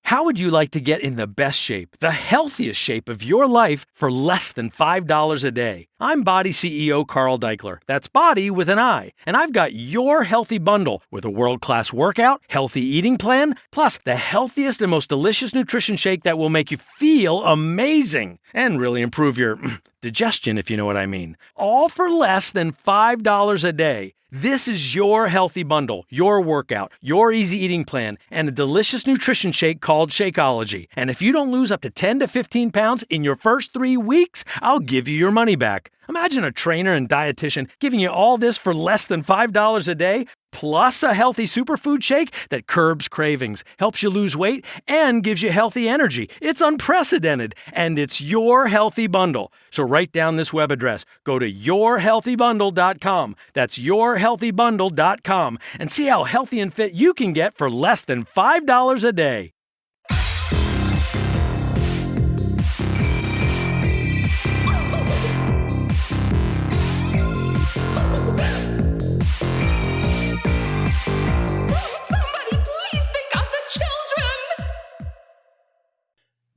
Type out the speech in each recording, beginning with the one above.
How would you like to get in the best shape, the healthiest shape of your life for less than $5 a day? I'm Body CEO Carl Deichler. That's Body with an I. And I've got your healthy bundle with a world-class workout, healthy eating plan, plus the healthiest and most delicious nutrition shake that will make you feel amazing and really improve your digestion, if you know what I mean. All for less than $5 a day. This is your healthy bundle, your workout, your easy eating plan, and a delicious nutrition shake called Shakeology. And if you don't lose up to 10 to 15 pounds in your first 3 weeks, I'll give you your money back. Imagine a trainer and dietitian giving you all this for less than $5 a day, plus a healthy superfood shake that curbs cravings, helps you lose weight, and gives you healthy energy. It's unprecedented, and it's your healthy bundle. So write down this web address. Go to yourhealthybundle.com. That's yourhealthybundle.com, and see how healthy and fit you can get for less than $5 a day.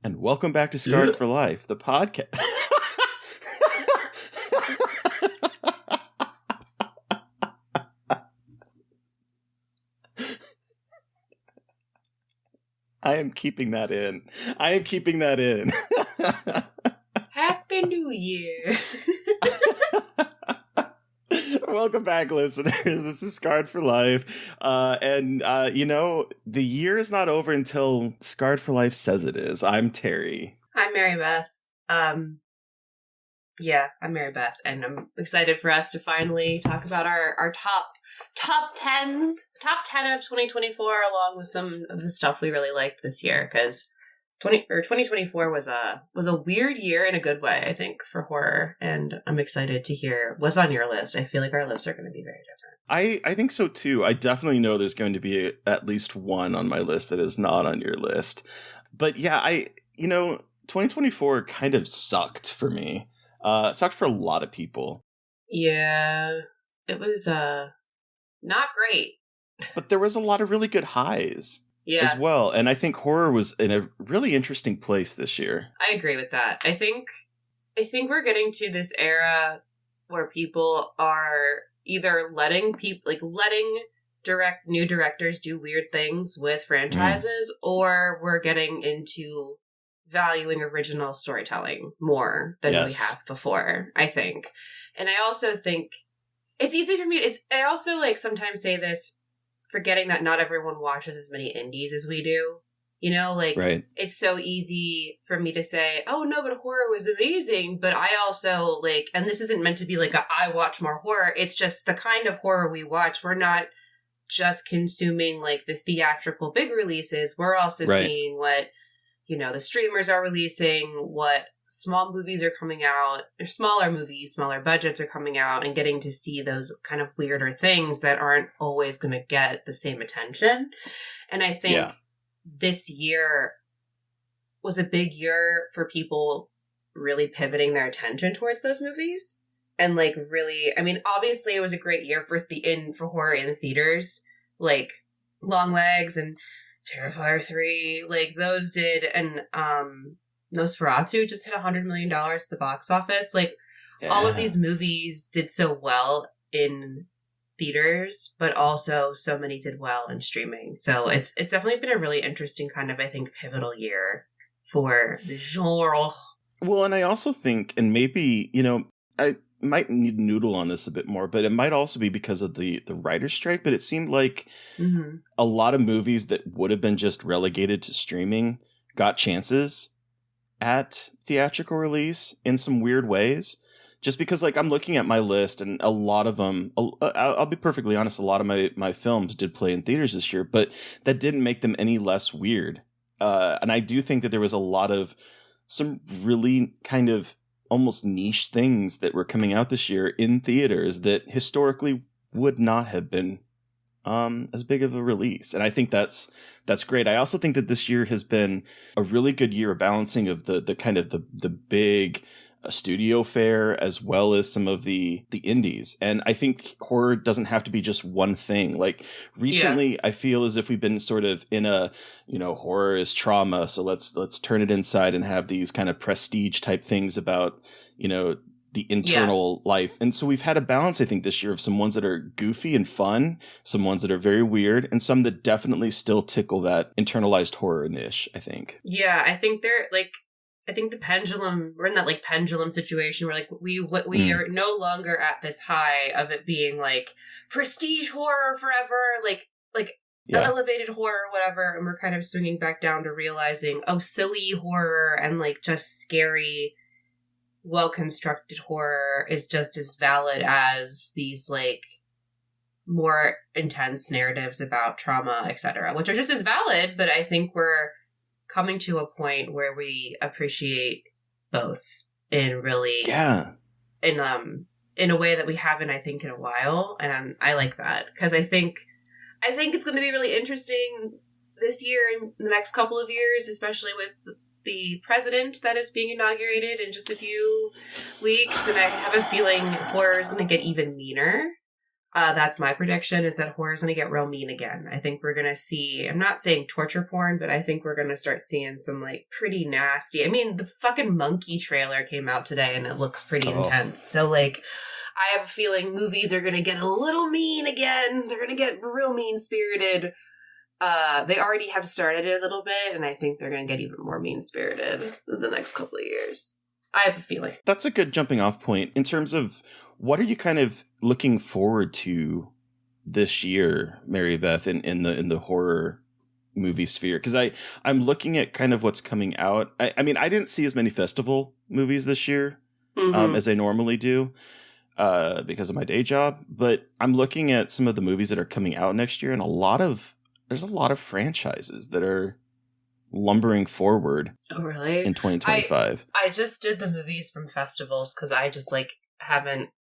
And welcome back to Scarred for Life, the podcast. I am keeping that in. Happy New Year. Welcome back, listeners. This is Scarred for Life. The year is not over until Scarred for Life says it is. I'm Terry. I'm Mary Beth. I'm Mary Beth, and I'm excited for us to finally talk about our top 10 of 2024, along with some of the stuff we really liked this year, because 2024 was a weird year in a good way, I think, for horror, and I'm excited to hear what's on your list. I feel like our lists are going to be very different. I think so too. I definitely know there's going to be at least one on my list that is not on your list. But yeah, 2024 kind of sucked for me. Sucked for a lot of people. Yeah, it was not great. But there was a lot of really good highs. Yeah. As well. And I think horror was in a really interesting place this year. I agree with that. I think we're getting to this era where people are either letting new directors do weird things with franchises, or we're getting into valuing original storytelling more than we have before, I think. And I also think it's easy for me. I also sometimes say this, forgetting that not everyone watches as many indies as we do. Right. It's so easy for me to say, oh no, but horror was amazing. But I also and this isn't meant to be I watch more horror. It's just the kind of horror we watch. We're not just consuming the theatrical big releases. We're also seeing what, the streamers are releasing, what small movies are coming out, or smaller movies, smaller budgets are coming out, and getting to see those kind of weirder things that aren't always going to get the same attention. And I think this year was a big year for people really pivoting their attention towards those movies. And really, I mean, obviously it was a great year for horror in theaters, Longlegs and Terrifier 3, those did, and Nosferatu just hit $100 million at the box office. All of these movies did so well in theaters, but also so many did well in streaming. So it's definitely been a really interesting kind of, I think, pivotal year for the genre. Well, and I also think, and maybe, I might need to noodle on this a bit more, but it might also be because of the writer's strike, but it seemed like a lot of movies that would have been just relegated to streaming got chances at theatrical release in some weird ways. Just because, I'm looking at my list, and a lot of them, I'll be perfectly honest, a lot of my films did play in theaters this year, but that didn't make them any less weird. And I do think that there was a lot of some really kind of almost niche things that were coming out this year in theaters that historically would not have been as big of a release. And I think that's great. I also think that this year has been a really good year of balancing of the kind of the big a studio fare as well as some of the indies. And I think horror doesn't have to be just one thing. Like recently, I feel as if we've been sort of in a, horror is trauma, so let's turn it inside and have these kind of prestige type things about, the internal life. And so we've had a balance, I think, this year of some ones that are goofy and fun, some ones that are very weird, and some that definitely still tickle that internalized horror niche, I think. Yeah, I think I think the pendulum, we're in that like pendulum situation where like we are no longer at this high of it being like prestige horror forever, like elevated horror, whatever, and we're kind of swinging back down to realizing, silly horror and like just scary, well-constructed horror is just as valid as these like more intense narratives about trauma, etc., which are just as valid, but I think we're coming to a point where we appreciate both in really in a way that we haven't, I think, in a while, and I like that because I think it's going to be really interesting this year and the next couple of years, especially with the president that is being inaugurated in just a few weeks, and I have a feeling horror is going to get even meaner. That's my prediction, is that horror is going to get real mean again. I think we're going to see, I'm not saying torture porn, but I think we're going to start seeing some like pretty nasty, I mean, the fucking Monkey trailer came out today and it looks pretty intense. So like, I have a feeling movies are going to get a little mean again. They're going to get real mean-spirited. They already have started it a little bit, and I think they're going to get even more mean-spirited in the next couple of years. I have a feeling. That's a good jumping off point in terms of what are you kind of looking forward to this year, Mary Beth, in the horror movie sphere? Because I'm looking at kind of what's coming out. I mean, I didn't see as many festival movies this year as I normally do because of my day job, but I'm looking at some of the movies that are coming out next year, and there's a lot of franchises that are lumbering forward. Oh, really? In 2025. I just did the movies from festivals because I just like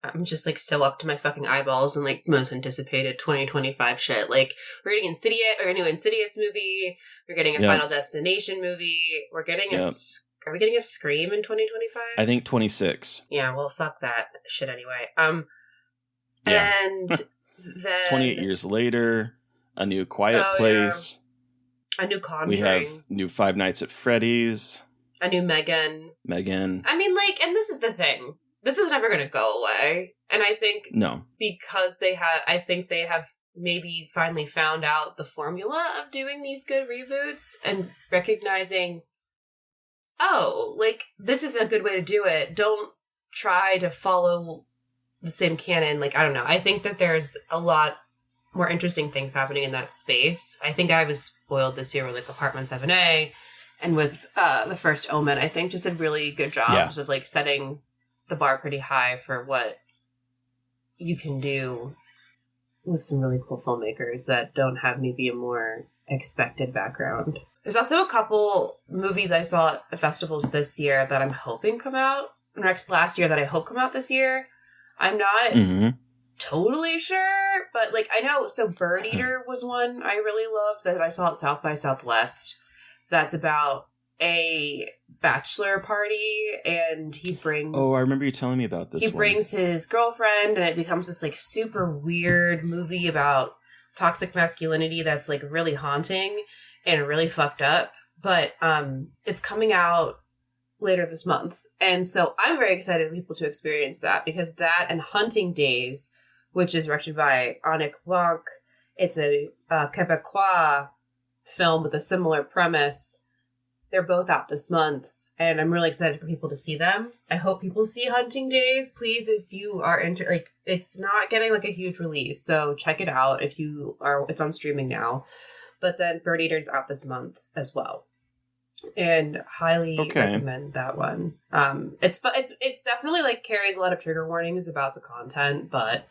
I'm just like so up to my fucking eyeballs and like most anticipated 2025 shit. Like we're getting a new Insidious movie. We're getting a Final Destination movie. We're getting are we getting a Scream in 2025? I think 26. Yeah, well, fuck that shit anyway. And then 28 years later, a new Quiet Place. Yeah. A new Conjuring. We have new Five Nights at Freddy's. A new Megan. I mean, like, and this is the thing. This is never going to go away. And I think because they have maybe finally found out the formula of doing these good reboots and recognizing, like, this is a good way to do it. Don't try to follow the same canon. Like, I don't know. I think that there's a lot more interesting things happening in that space. I think I was spoiled this year with like Apartment 7A and with the first Omen. I think just did really good jobs of like setting the bar pretty high for what you can do with some really cool filmmakers that don't have maybe a more expected background. There's also a couple movies I saw at festivals this year that I'm hoping come out last year that I hope come out this year. I'm not totally sure, but like I know. So Bird Eater was one I really loved that I saw at South by Southwest. That's about a bachelor party, and he brings. Oh, I remember you telling me about this. He brings his girlfriend, and it becomes this like super weird movie about toxic masculinity that's like really haunting and really fucked up. But it's coming out later this month, and so I'm very excited for people to experience that, because that and Hunting Days, which is directed by Annick Blanc, it's a Quebecois film with a similar premise. They're both out this month, and I'm really excited for people to see them. I hope people see Hunting Days. Please, if you are it's not getting like a huge release, so check it out if you are. It's on streaming now, but then Bird Eater's out this month as well, and highly recommend that one. It's definitely like carries a lot of trigger warnings about the content, but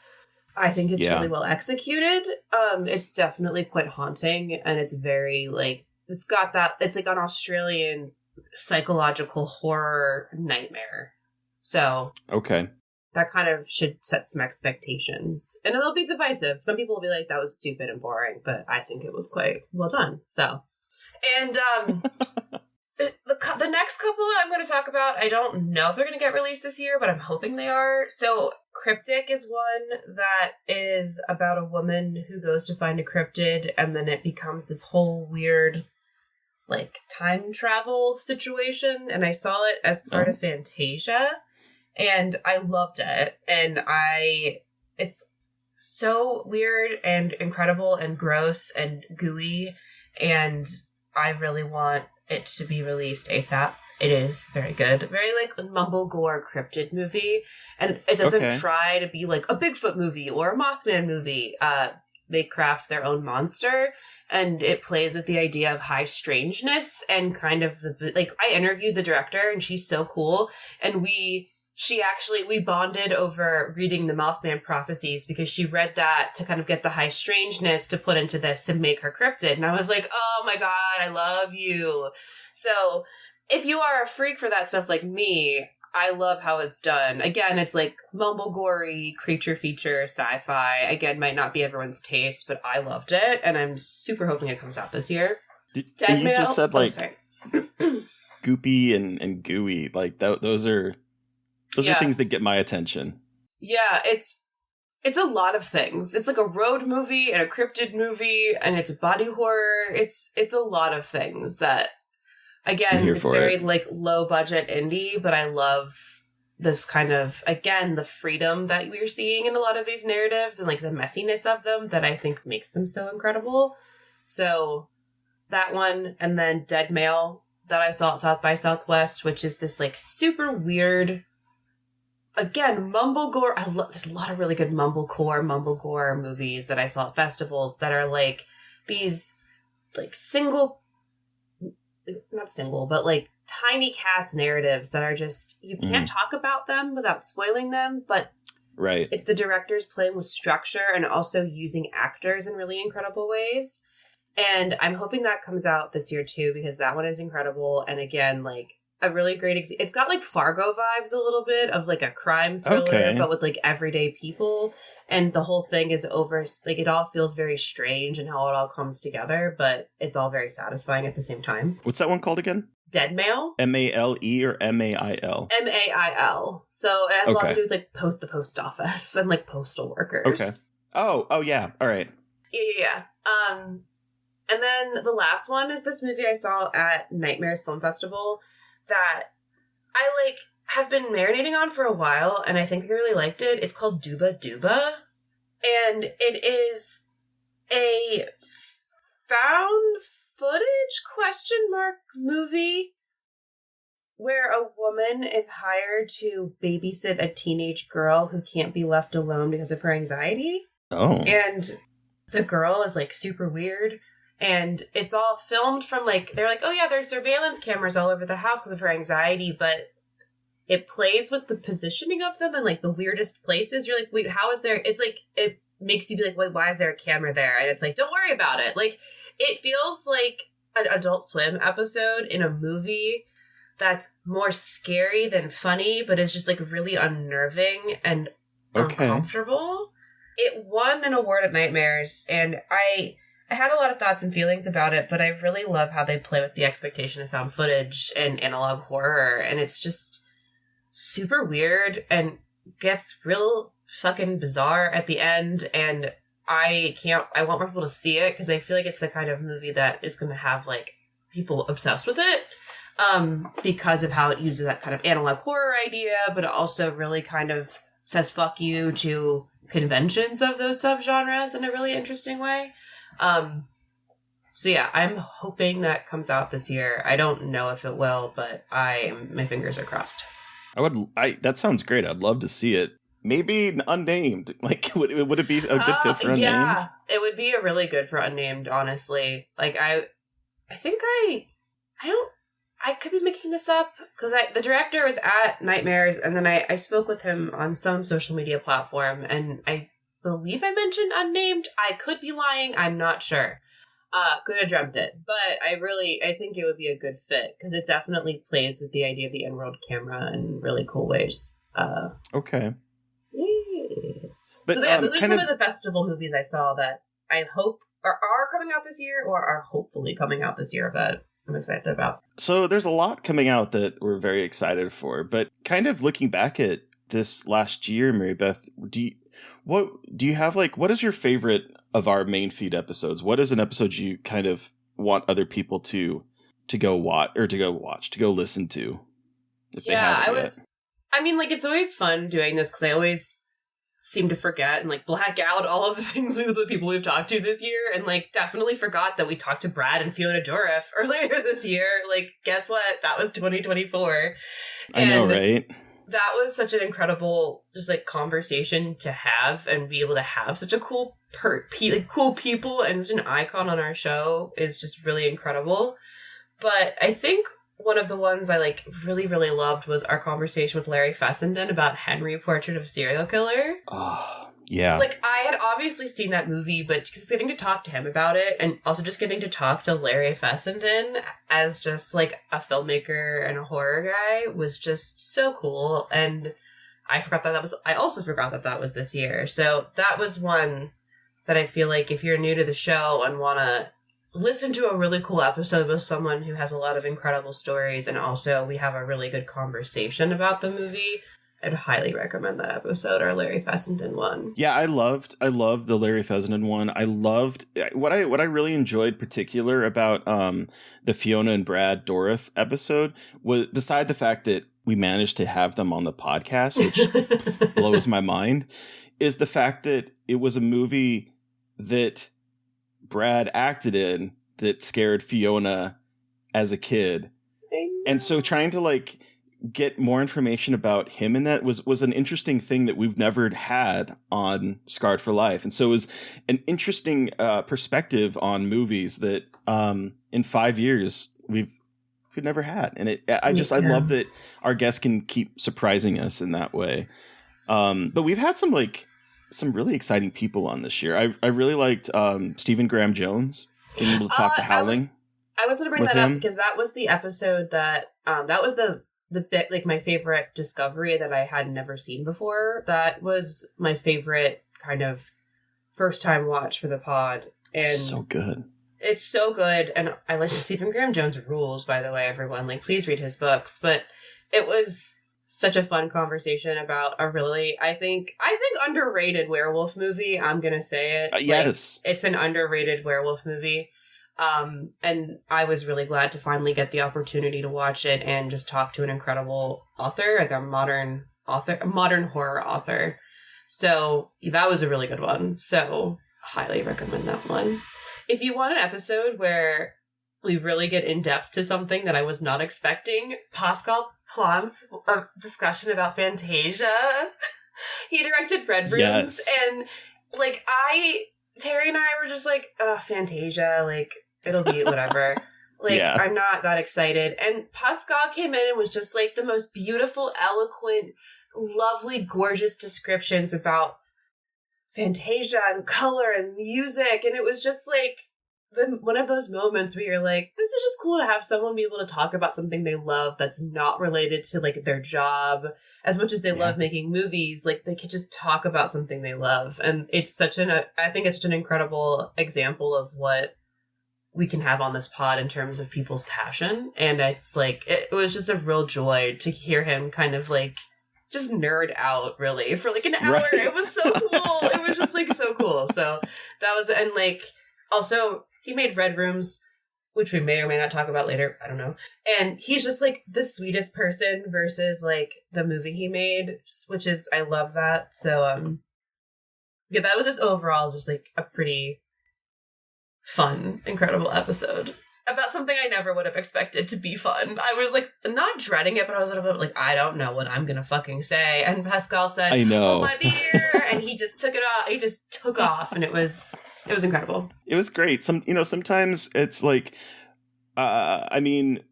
I think it's really well executed. It's definitely quite haunting, and it's very like. It's got that, it's like an Australian psychological horror nightmare. So. Okay. That kind of should set some expectations. And it'll be divisive. Some people will be like, that was stupid and boring, but I think it was quite well done. So. And the next couple I'm going to talk about, I don't know if they're going to get released this year, but I'm hoping they are. So Cryptic is one that is about a woman who goes to find a cryptid, and then it becomes this whole weird, like, time travel situation. And I saw it as part of Fantasia, and I loved it. And it's so weird and incredible and gross and gooey, and I really want it to be released ASAP. It is very good. Very, like, mumble-gore cryptid movie. And it doesn't try to be, like, a Bigfoot movie or a Mothman movie. They craft their own monster, and it plays with the idea of high strangeness and kind of like, I interviewed the director, and she's so cool. And we bonded over reading the Mothman prophecies, because she read that to kind of get the high strangeness to put into this to make her cryptid. And I was like, oh my God, I love you. So if you are a freak for that stuff like me, I love how it's done. Again, it's like mumble-gory, creature feature, sci-fi. Again, might not be everyone's taste, but I loved it, and I'm super hoping it comes out this year. You just said, like, goopy and gooey. Like, those are things that get my attention. Yeah, it's a lot of things. It's like a road movie and a cryptid movie, and it's body horror. It's a lot of things that, again, it's very like low budget indie, but I love this kind of, again, the freedom that we're seeing in a lot of these narratives and like the messiness of them that I think makes them so incredible. So that one, and then Dead Male that I saw at South by Southwest, which is this like super weird, again, mumblegore. There's a lot of really good mumblegore movies that I saw at festivals that are like these like but like tiny cast narratives that are just, you can't talk about them without spoiling them, but it's the directors playing with structure and also using actors in really incredible ways. And I'm hoping that comes out this year too, because that one is incredible. And again, like a really great, it's got like Fargo vibes a little bit of like a crime thriller, but with like everyday people. And the whole thing is over, like it all feels very strange and how it all comes together, but it's all very satisfying at the same time. What's that one called again? Dead Male. M-A-L-E or M-A-I-L? M-A-I-L. So it has a lot to do with like the post office and like postal workers. Okay. Oh yeah. All right. Yeah. And then the last one is this movie I saw at Nightmares Film Festival that I like have been marinating on for a while, and I think I really liked it. It's called Duba Duba, and it is a found footage movie where a woman is hired to babysit a teenage girl who can't be left alone because of her anxiety. Oh. And the girl is like super weird. And it's all filmed from like, they're like, oh yeah, there's surveillance cameras all over the house because of her anxiety, but it plays with the positioning of them in like the weirdest places. You're like, wait, how is there? It's like, it makes you be like, wait, why is there a camera there? And it's like, don't worry about it. Like, it feels like an Adult Swim episode in a movie that's more scary than funny, but is just like really unnerving and uncomfortable. It won an award at Nightmares, and I had a lot of thoughts and feelings about it, but I really love how they play with the expectation of found footage and analog horror, and it's just super weird and gets real fucking bizarre at the end, and I want more people to see it because I feel like it's the kind of movie that is going to have like people obsessed with it because of how it uses that kind of analog horror idea, but it also really kind of says fuck you to conventions of those subgenres in a really interesting way. So yeah, I'm hoping that comes out this year. I don't know if it will, but my fingers are crossed. That sounds great. I'd love to see it. Maybe unnamed. Like, would it be a good fit for unnamed? Yeah, it would be a really good for unnamed, honestly. Like, I think I could be making this up because the director was at Nightmares, and then I spoke with him on some social media platform, and I believe I mentioned unnamed. I could be lying. I'm not sure. Could have dreamt it. But I think it would be a good fit because it definitely plays with the idea of the in-world camera in really cool ways. Okay. Yes. But, so yeah, those are some of the festival movies I saw that I hope are coming out this year or are hopefully coming out this year of that. I'm excited about. So there's a lot coming out that we're very excited for, but kind of looking back at this last year, Mary Beth, what is your favorite of our main feed episodes? What is an episode you kind of want other people to go listen to? If they haven't yet? I mean, like, it's always fun doing this because I always seem to forget and like black out all of the things with the people we've talked to this year, and like definitely forgot that we talked to Brad and Fiona Dourif earlier this year. Like, guess what? That was 2024. I know, right? That was such an incredible just like conversation to have, and be able to have such a cool cool people and such an icon on our show is just really incredible. But I think one of the ones I like really, really loved was our conversation with Larry Fessenden about Henry, Portrait of a Serial Killer. Oh, yeah. Like, I had obviously seen that movie, but just getting to talk to him about it, and also just getting to talk to Larry Fessenden as just like a filmmaker and a horror guy was just so cool. And I also forgot that was this year. So that was one that I feel like if you're new to the show and want to listen to a really cool episode with someone who has a lot of incredible stories, and also we have a really good conversation about the movie, I'd highly recommend that episode, our Larry Fessenden one. Yeah, I loved the Larry Fessenden one. I loved what I really enjoyed particular about the Fiona and Brad Dourif episode was, beside the fact that we managed to have them on the podcast, which blows my mind, is the fact that it was a movie that Brad acted in that scared Fiona as a kid. And so trying to like get more information about him in that was an interesting thing that we've never had on Scarred for Life. And so it was an interesting perspective on movies that in 5 years we've never had. And I love that our guests can keep surprising us in that way. But we've had some really exciting people on this year. I really liked Stephen Graham Jones being able to talk to Howling. I was going to bring that up because that was the episode that was the bit, like, my favorite discovery that I had never seen before. That was my favorite kind of first time watch for the pod. And so good. It's so good. And I like Stephen Graham Jones rules, by the way, everyone. Like, please read his books. But it was such a fun conversation about a really, I think underrated werewolf movie. I'm going to say it. Yes. Like, it's an underrated werewolf movie. And I was really glad to finally get the opportunity to watch it and just talk to an incredible author, like a modern horror author. So that was a really good one. So highly recommend that one. If you want an episode where we really get in depth to something that I was not expecting, Pascal Plant's discussion about Fantasia. He directed Red Rooms. Yes. And like Terry and I were just like, Fantasia, like, it'll be whatever. Like, yeah. I'm not that excited. And Pascal came in and was just like the most beautiful, eloquent, lovely, gorgeous descriptions about Fantasia and color and music. And it was just like one of those moments where you're like, this is just cool to have someone be able to talk about something they love that's not related to like their job as much as they love making movies. Like, they could just talk about something they love. And it's I think it's such an incredible example of what we can have on this pod in terms of people's passion. And it's like, it was just a real joy to hear him kind of like just nerd out really for like an hour. Right. It was so cool. It was just like so cool. So that was, and like, also he made Red Rooms, which we may or may not talk about later. I don't know. And he's just like the sweetest person versus like the movie he made, which is, I love that. So, yeah, that was just overall just like a pretty fun, incredible episode about something I never would have expected to be fun. I was like not dreading it, but I was a little bit like, I don't know what I'm gonna fucking say. And Pascal said, I know. Oh, my beer, and he just took it off. He just took off, and it was incredible. It was great. Sometimes it's like, I mean,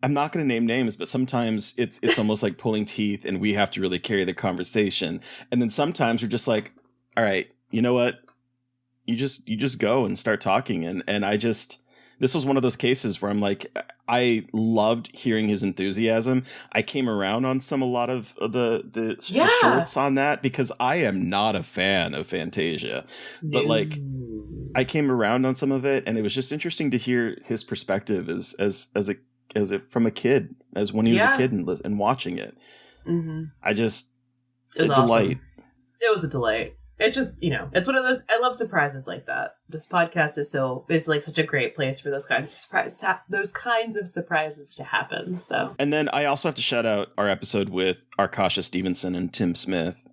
I'm not going to name names, but sometimes it's almost like pulling teeth, and we have to really carry the conversation. And then sometimes we're just like, all right, you know what? You just go and start talking. And this was one of those cases where I'm like, I loved hearing his enthusiasm. I came around on a lot of the shorts on that because I am not a fan of Fantasia, but like I came around on some of it, and it was just interesting to hear his perspective as from a kid, as when he was a kid and watching it. Mm-hmm. It was a delight. Awesome. It was a delight. It just, it's one of those, I love surprises like that. This podcast is like such a great place for those kinds of surprises to happen. So, and then I also have to shout out our episode with Arkasha Stevenson and Tim Smith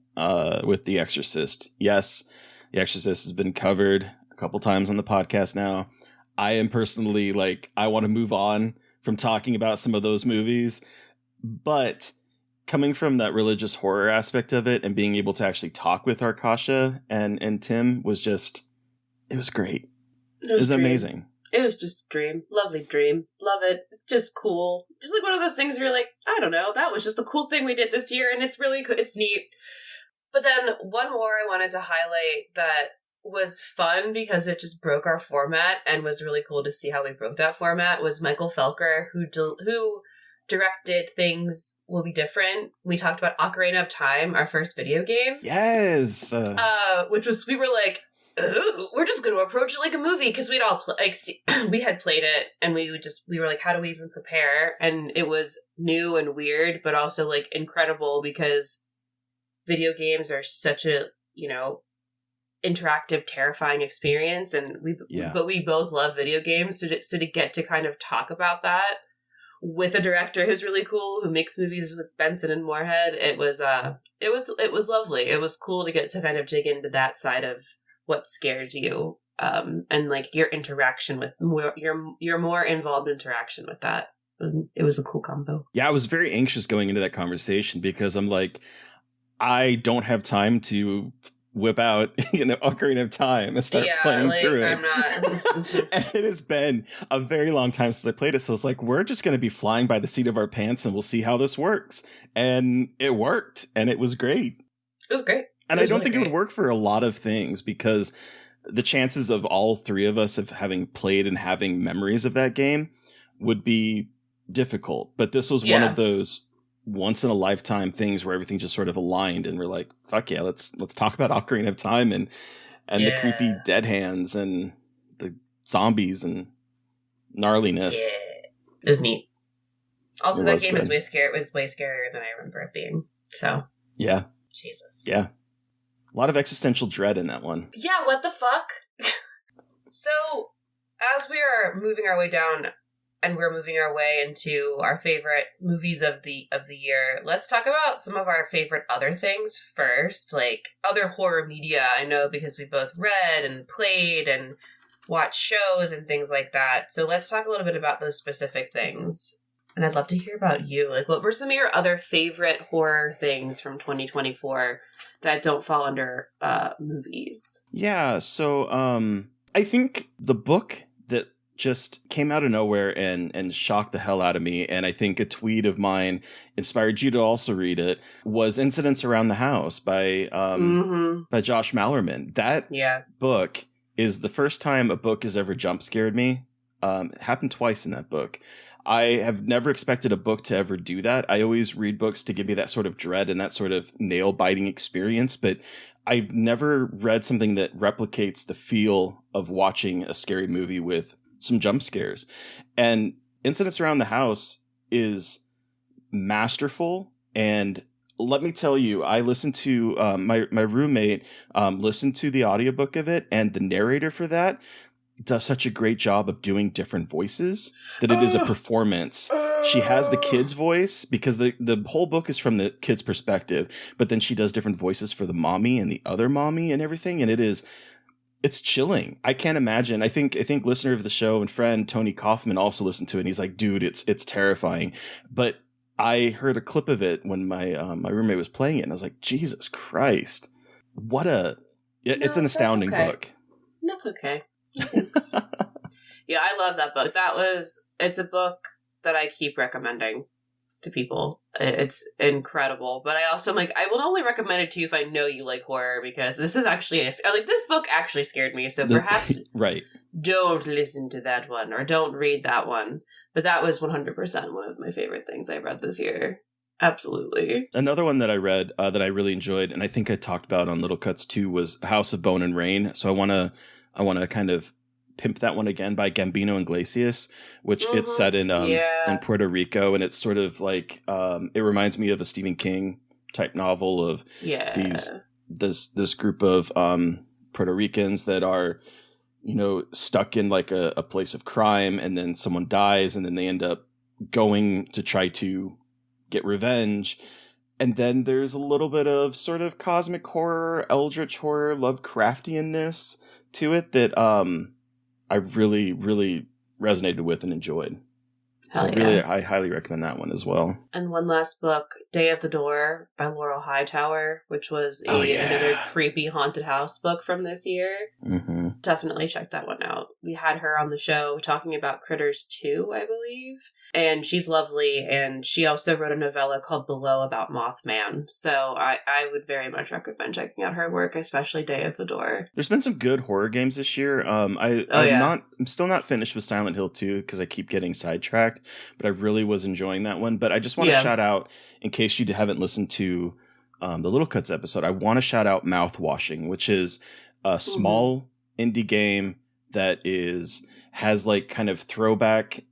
with The Exorcist. Yes, The Exorcist has been covered a couple times on the podcast now. I am personally I want to move on from talking about some of those movies, but coming from that religious horror aspect of it and being able to actually talk with Arkasha and Tim was just, it was great. It was amazing. It was just a dream. Lovely dream. Love it. It's just cool. Just like one of those things where you're like, I don't know, that was just a cool thing we did this year, and it's really good. It's neat. But then one more I wanted to highlight that was fun because it just broke our format and was really cool to see how we broke that format was Michael Felker, who directed Things Will Be Different. We talked about Ocarina of Time, our first video game. Yes. Which was, we were like, ooh, we're just going to approach it like a movie, because we'd all we had played it, and we were like, how do we even prepare? And it was new and weird, but also like incredible, because video games are such a, interactive, terrifying experience, and we both love video games, so to get to kind of talk about that with a director who's really cool, who makes movies with Benson and Moorhead, it was lovely. It was cool to get to kind of dig into that side of what scares you, and like your interaction with your more involved interaction with that. It was a cool combo. Yeah, I was very anxious going into that conversation because I'm like, I don't have time to whip out, Ocarina of Time and start playing through it. I'm not. And it has been a very long time since I played it. So it's like, we're just going to be flying by the seat of our pants and we'll see how this works. And it worked. And it was great. It was great. And I don't think it would work for a lot of things, because the chances of all three of us of having played and having memories of that game would be difficult. But this was one of those once in a lifetime things where everything just sort of aligned, and we're like, fuck yeah, let's talk about Ocarina of Time and the creepy dead hands and the zombies and gnarliness. Yeah. It was neat. Also, that game was way scarier than I remember it being. So yeah. Jesus. Yeah. A lot of existential dread in that one. Yeah, what the fuck? So, as we are moving our way down, and we're moving our way into our favorite movies of the year, let's talk about some of our favorite other things first, like other horror media. I know, because we both read and played and watched shows and things like that. So let's talk a little bit about those specific things. And I'd love to hear about you. Like, what were some of your other favorite horror things from 2024 that don't fall under movies? Yeah, so I think the book that just came out of nowhere and shocked the hell out of me, and I think a tweet of mine inspired you to also read it, was Incidents Around the House by Josh Mallerman. That book is the first time a book has ever jump scared me. It happened twice in that book. I have never expected a book to ever do that. I always read books to give me that sort of dread and that sort of nail-biting experience, but I've never read something that replicates the feel of watching a scary movie with some jump scares. And Incidents Around the House is masterful. And let me tell you, I listened to my roommate listened to the audiobook of it, and the narrator for that does such a great job of doing different voices that it is a performance. She has the kid's voice, because the whole book is from the kid's perspective, but then she does different voices for the mommy and the other mommy and everything. And it's chilling. I can't imagine. I think listener of the show and friend Tony Kaufman also listened to it, and he's like, dude, it's terrifying. But I heard a clip of it when my roommate was playing it, and I was like, Jesus Christ. It's an astounding book. That's okay. Yeah, I love that book. It's a book that I keep recommending to people. It's incredible. But I also I will only recommend it to you if I know you like horror, because this is actually this book actually scared me. So perhaps right. Don't listen to that one, or don't read that one. But that was 100% one of my favorite things I read this year. Absolutely. Another one that I read that I really enjoyed, and I think I talked about on Little Cuts too, was House of Bone and Rain. So I want to I want to kind of pimp that one again by Gambino Iglesias, which it's set in Puerto Rico, and it's sort of like it reminds me of a Stephen King type novel of this group of Puerto Ricans that are, you know, stuck in like a place of crime, and then someone dies, and then they end up going to try to get revenge. And then there's a little bit of sort of cosmic horror, eldritch horror, Lovecraftianness to it that I really, really resonated with and enjoyed. I highly recommend that one as well. And one last book, Day of the Door by Laurel Hightower, which was another creepy haunted house book from this year. Mm-hmm. Definitely check that one out. We had her on the show talking about Critters 2, I believe. And she's lovely. And she also wrote a novella called Below about Mothman. So I would very much recommend checking out her work, especially Day of the Door. There's been some good horror games this year. I'm still not finished with Silent Hill 2 because I keep getting sidetracked. But I really was enjoying that one. But I just want to shout out, in case you haven't listened to the Little Cuts episode, I want to shout out Mouthwashing, which is a small indie game that has like kind of throwback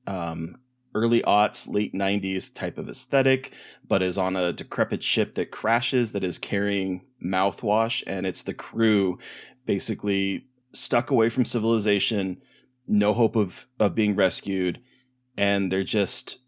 early aughts, late 90s type of aesthetic, but is on a decrepit ship that crashes that is carrying mouthwash, and it's the crew basically stuck away from civilization, no hope of being rescued, and they're just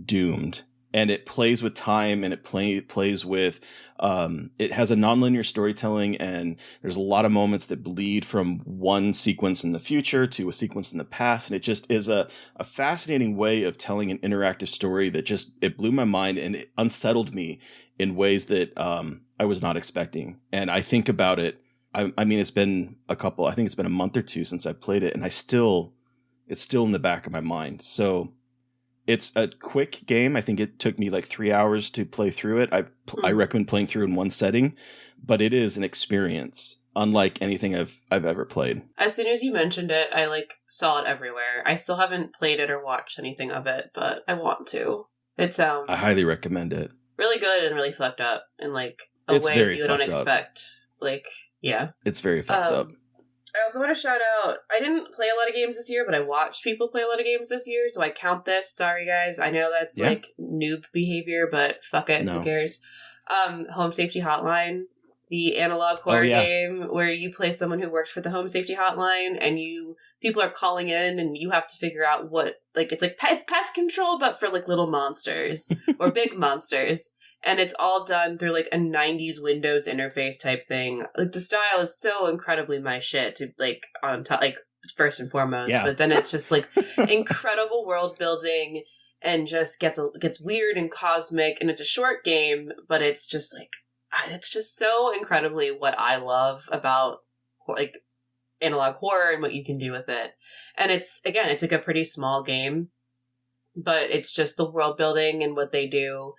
doomed. And it plays with time, and it plays with it has a nonlinear storytelling, and there's a lot of moments that bleed from one sequence in the future to a sequence in the past, and it just is a fascinating way of telling an interactive story that just it blew my mind, and it unsettled me in ways that I was not expecting. And I think about it. I mean, it's been a month or two since I played it, and it's still in the back of my mind. So it's a quick game. I think it took me like 3 hours to play through it. I recommend playing through in one setting, but it is an experience unlike anything I've ever played. As soon as you mentioned it, I saw it everywhere. I still haven't played it or watched anything of it, but I want to. It sounds I highly recommend it. Really good and really fucked up in like a way you don't expect. It's very fucked up. I also want to shout out, I didn't play a lot of games this year, but I watched people play a lot of games this year, so I count this. Sorry, guys. I know that's noob behavior, but fuck it. No. Who cares? Home Safety Hotline, the analog horror game where you play someone who works for the Home Safety Hotline, and people are calling in, and you have to figure out what, it's pest control, but for little monsters or big monsters. And it's all done through a 90s Windows interface type thing. The style is so incredibly my shit to on top, first and foremost. Yeah. But then it's just incredible world building and just gets weird and cosmic. And it's a short game, but it's just it's just so incredibly what I love about analog horror and what you can do with it. And it's a pretty small game, but it's just the world building and what they do.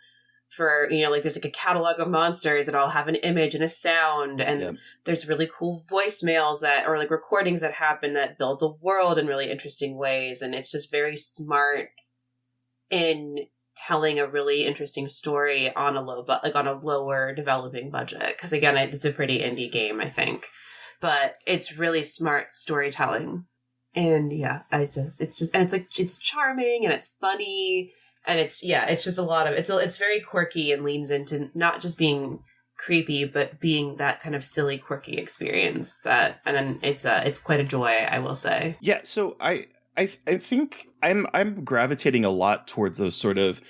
For, there's a catalog of monsters that all have an image and a sound, and there's really cool voicemails or recordings that happen that build the world in really interesting ways, and it's just very smart in telling a really interesting story on a lower developing budget. Because again, it's a pretty indie game, I think, but it's really smart storytelling, and it's charming and it's funny. And it's just a lot of it's very quirky and leans into not just being creepy, but being that kind of silly, quirky experience and then it's quite a joy, I will say. Yeah. So I think I'm gravitating a lot towards those sort of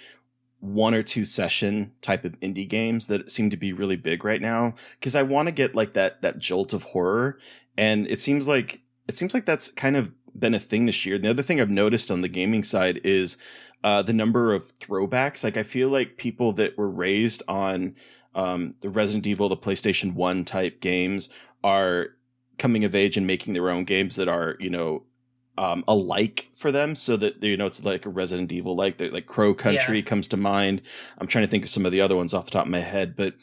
1 or 2 session type of indie games that seem to be really big right now, because I want to get that jolt of horror, and it seems like that's kind of been a thing this year. The other thing I've noticed on the gaming side is the number of throwbacks. I feel like people that were raised on the Resident Evil, the PlayStation 1 type games are coming of age and making their own games that are, alike for them, so that, it's like a Resident Evil, like Crow Country comes to mind. I'm trying to think of some of the other ones off the top of my head, but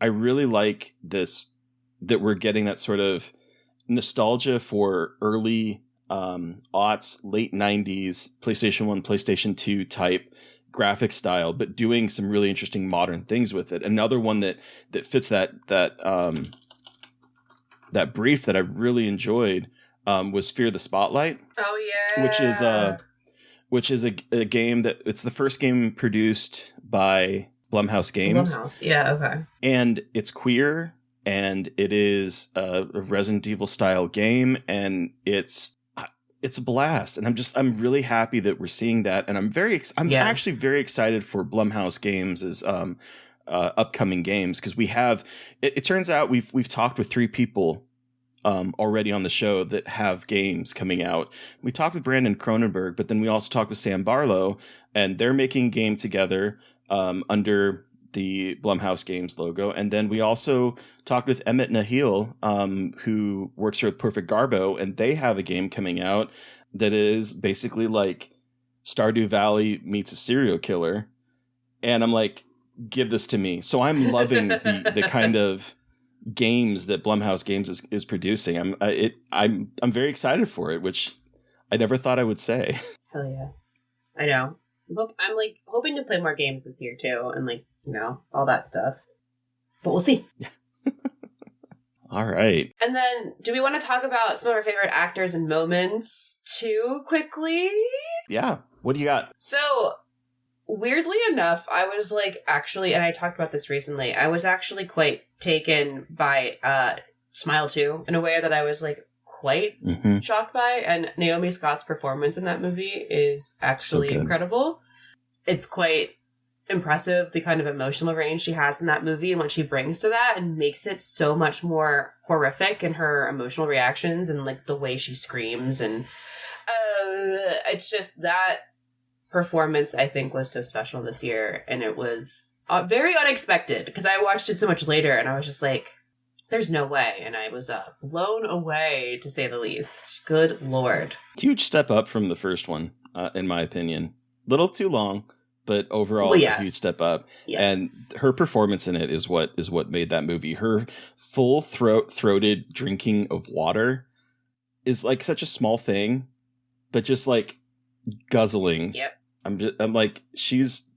I really like this, that we're getting that sort of nostalgia for early aughts, late 90s, PlayStation 1, PlayStation 2 type graphic style, but doing some really interesting modern things with it. Another one that fits that brief that I've really enjoyed was Fear the Spotlight. Oh yeah, which is a game that it's the first game produced by Blumhouse Games. Blumhouse, yeah, okay. And it's queer, and it is a Resident Evil style game, and it's a blast. And I'm really happy that we're seeing that, and I'm actually very excited for Blumhouse Games' upcoming games, because we have it turns out we've talked with 3 people already on the show that have games coming out. We talked with Brandon Cronenberg, but then we also talked with Sam Barlow, and they're making a game together under the Blumhouse Games logo. And then we also talked with Emmett Nahil, who works here with Perfect Garbo, and they have a game coming out that is basically like Stardew Valley meets a serial killer. And I'm like, give this to me. So I'm loving the kind of games that Blumhouse Games is producing. I'm very excited for it, which I never thought I would say. Hell yeah. I know. I'm like hoping to play more games this year too, and like, you know, all that stuff. But we'll see. Yeah. All right. And then, do we want to talk about some of our favorite actors and moments too quickly? Yeah. What do you got? So, weirdly enough, I was like actually, and I talked about this recently, I was actually quite taken by Smile 2 in a way that I was like quite shocked by. And Naomi Scott's performance in that movie is actually incredible. It's quite impressive, the kind of emotional range she has in that movie and what she brings to that, and makes it so much more horrific in her emotional reactions and like the way she screams. And it's just that performance, I think, was so special this year, and it was very unexpected because I watched it so much later and I was just like, there's no way. And I was blown away, to say the least. Good Lord. Huge step up from the first one, in my opinion. Little too long, but overall, a huge step up. Yes. And her performance in it is what made that movie. Her full throated drinking of water is like such a small thing, but just like guzzling. Yep. I'm like, she's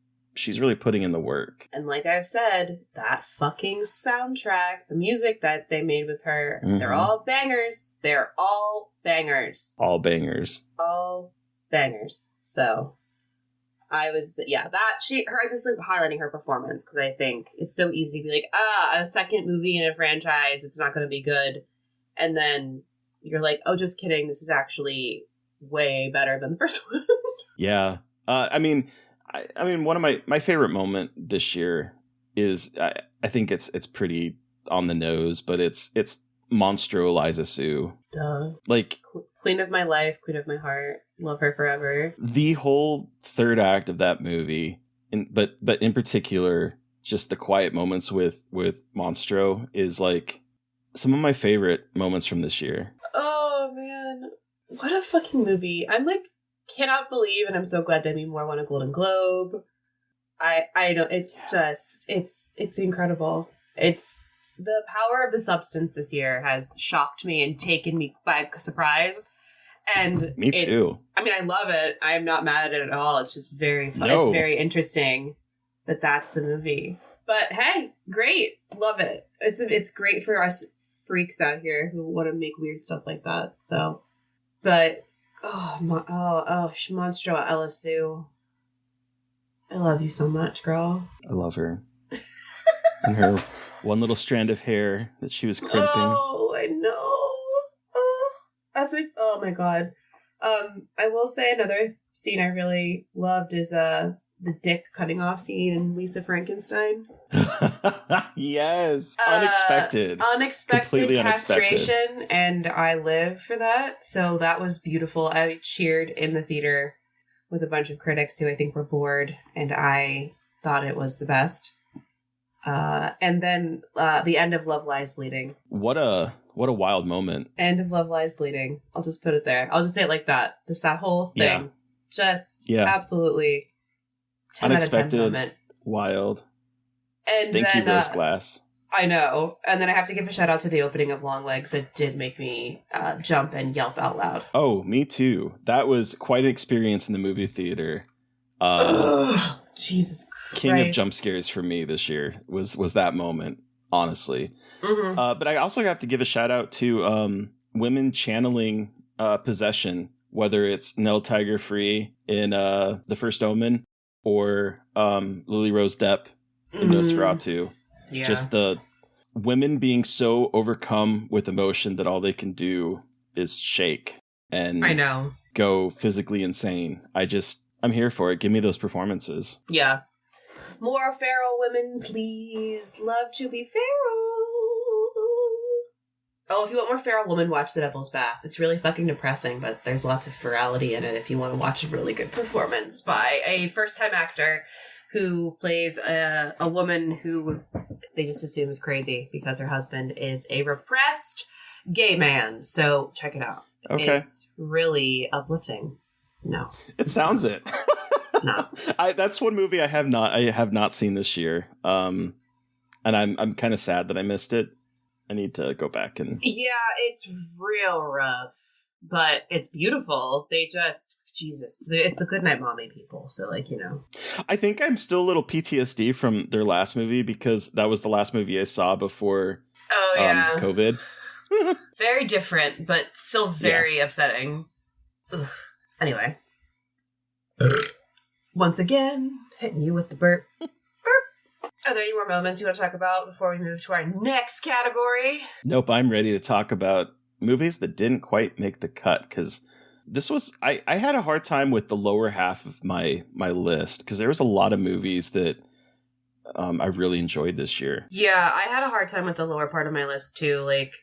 really putting in the work. And like I've said, that fucking soundtrack, the music that they made with her, they're all bangers. They're all bangers. All bangers. All bangers. So I was, I just like highlighting her performance, because I think it's so easy to be like, a second movie in a franchise, it's not going to be good. And then you're like, oh, just kidding. This is actually way better than the first one. Yeah. I mean, one of my favorite moment this year is, I think it's pretty on the nose, but it's Monstro Eliza Sue. Duh. Like, Queen of my life, queen of my heart. Love her forever. The whole third act of that movie, but in particular, just the quiet moments with Monstro is like some of my favorite moments from this year. Oh man, what a fucking movie! I'm like, cannot believe, and I'm so glad Demi Moore won a Golden Globe. I don't. It's just it's incredible. It's the power of the substance this year has shocked me and taken me by surprise. And me too. I mean, I love it. I'm not mad at it at all. It's just very fun. No. It's very interesting that that's the movie. But hey, great. Love it. It's great for us freaks out here who want to make weird stuff like that. So, but Monstro Ella Sue, I love you so much, girl. I love her. And her one little strand of hair that she was crimping. Oh, I know. Oh my god. I will say another scene I really loved is the dick cutting off scene in Lisa Frankenstein. Yes, unexpected Completely castration, and I live for that. So that was beautiful. I cheered in the theater with a bunch of critics who I think were bored, and I thought it was the best. And then the end of Love Lies Bleeding. What a wild moment. End of Love Lies Bleeding. I'll just put it there. I'll just say it like that. Just that whole thing. Just absolutely 10 unexpected, out of 10 moment. Wild. And Thank then, you, Rose Glass. I know. And then I have to give a shout out to the opening of Long Legs. That did make me jump and yelp out loud. Oh, me too. That was quite an experience in the movie theater. Jesus Christ. King of jump scares for me this year was that moment, honestly. But I also have to give a shout out to women channeling possession, whether it's Nell Tiger Free in The First Omen or Lily Rose Depp in Nosferatu. Yeah. Just the women being so overcome with emotion that all they can do is shake and I know. Go physically insane. I'm here for it. Give me those performances. Yeah. More feral women, please. Love to be feral. Oh, if you want more feral women, watch The Devil's Bath. It's really fucking depressing, but there's lots of ferality in it if you want to watch a really good performance by a first-time actor who plays a woman who they just assume is crazy because her husband is a repressed gay man. So check it out. Okay. It's really uplifting. No. It sounds it. It's not. That's one movie I have not seen this year. And I'm kind of sad that I missed it. I need to go back and... Yeah, it's real rough, but it's beautiful. Jesus, it's the Goodnight Mommy people, so, like, you know. I think I'm still a little PTSD from their last movie because that was the last movie I saw before COVID. Very different, but still very upsetting. Ugh. Anyway. Once again, hitting you with the burp. Are there any more moments you want to talk about before we move to our next category? Nope, I'm ready to talk about movies that didn't quite make the cut, because this was... I had a hard time with the lower half of my list, because there was a lot of movies that I really enjoyed this year. Yeah, I had a hard time with the lower part of my list, too. Like,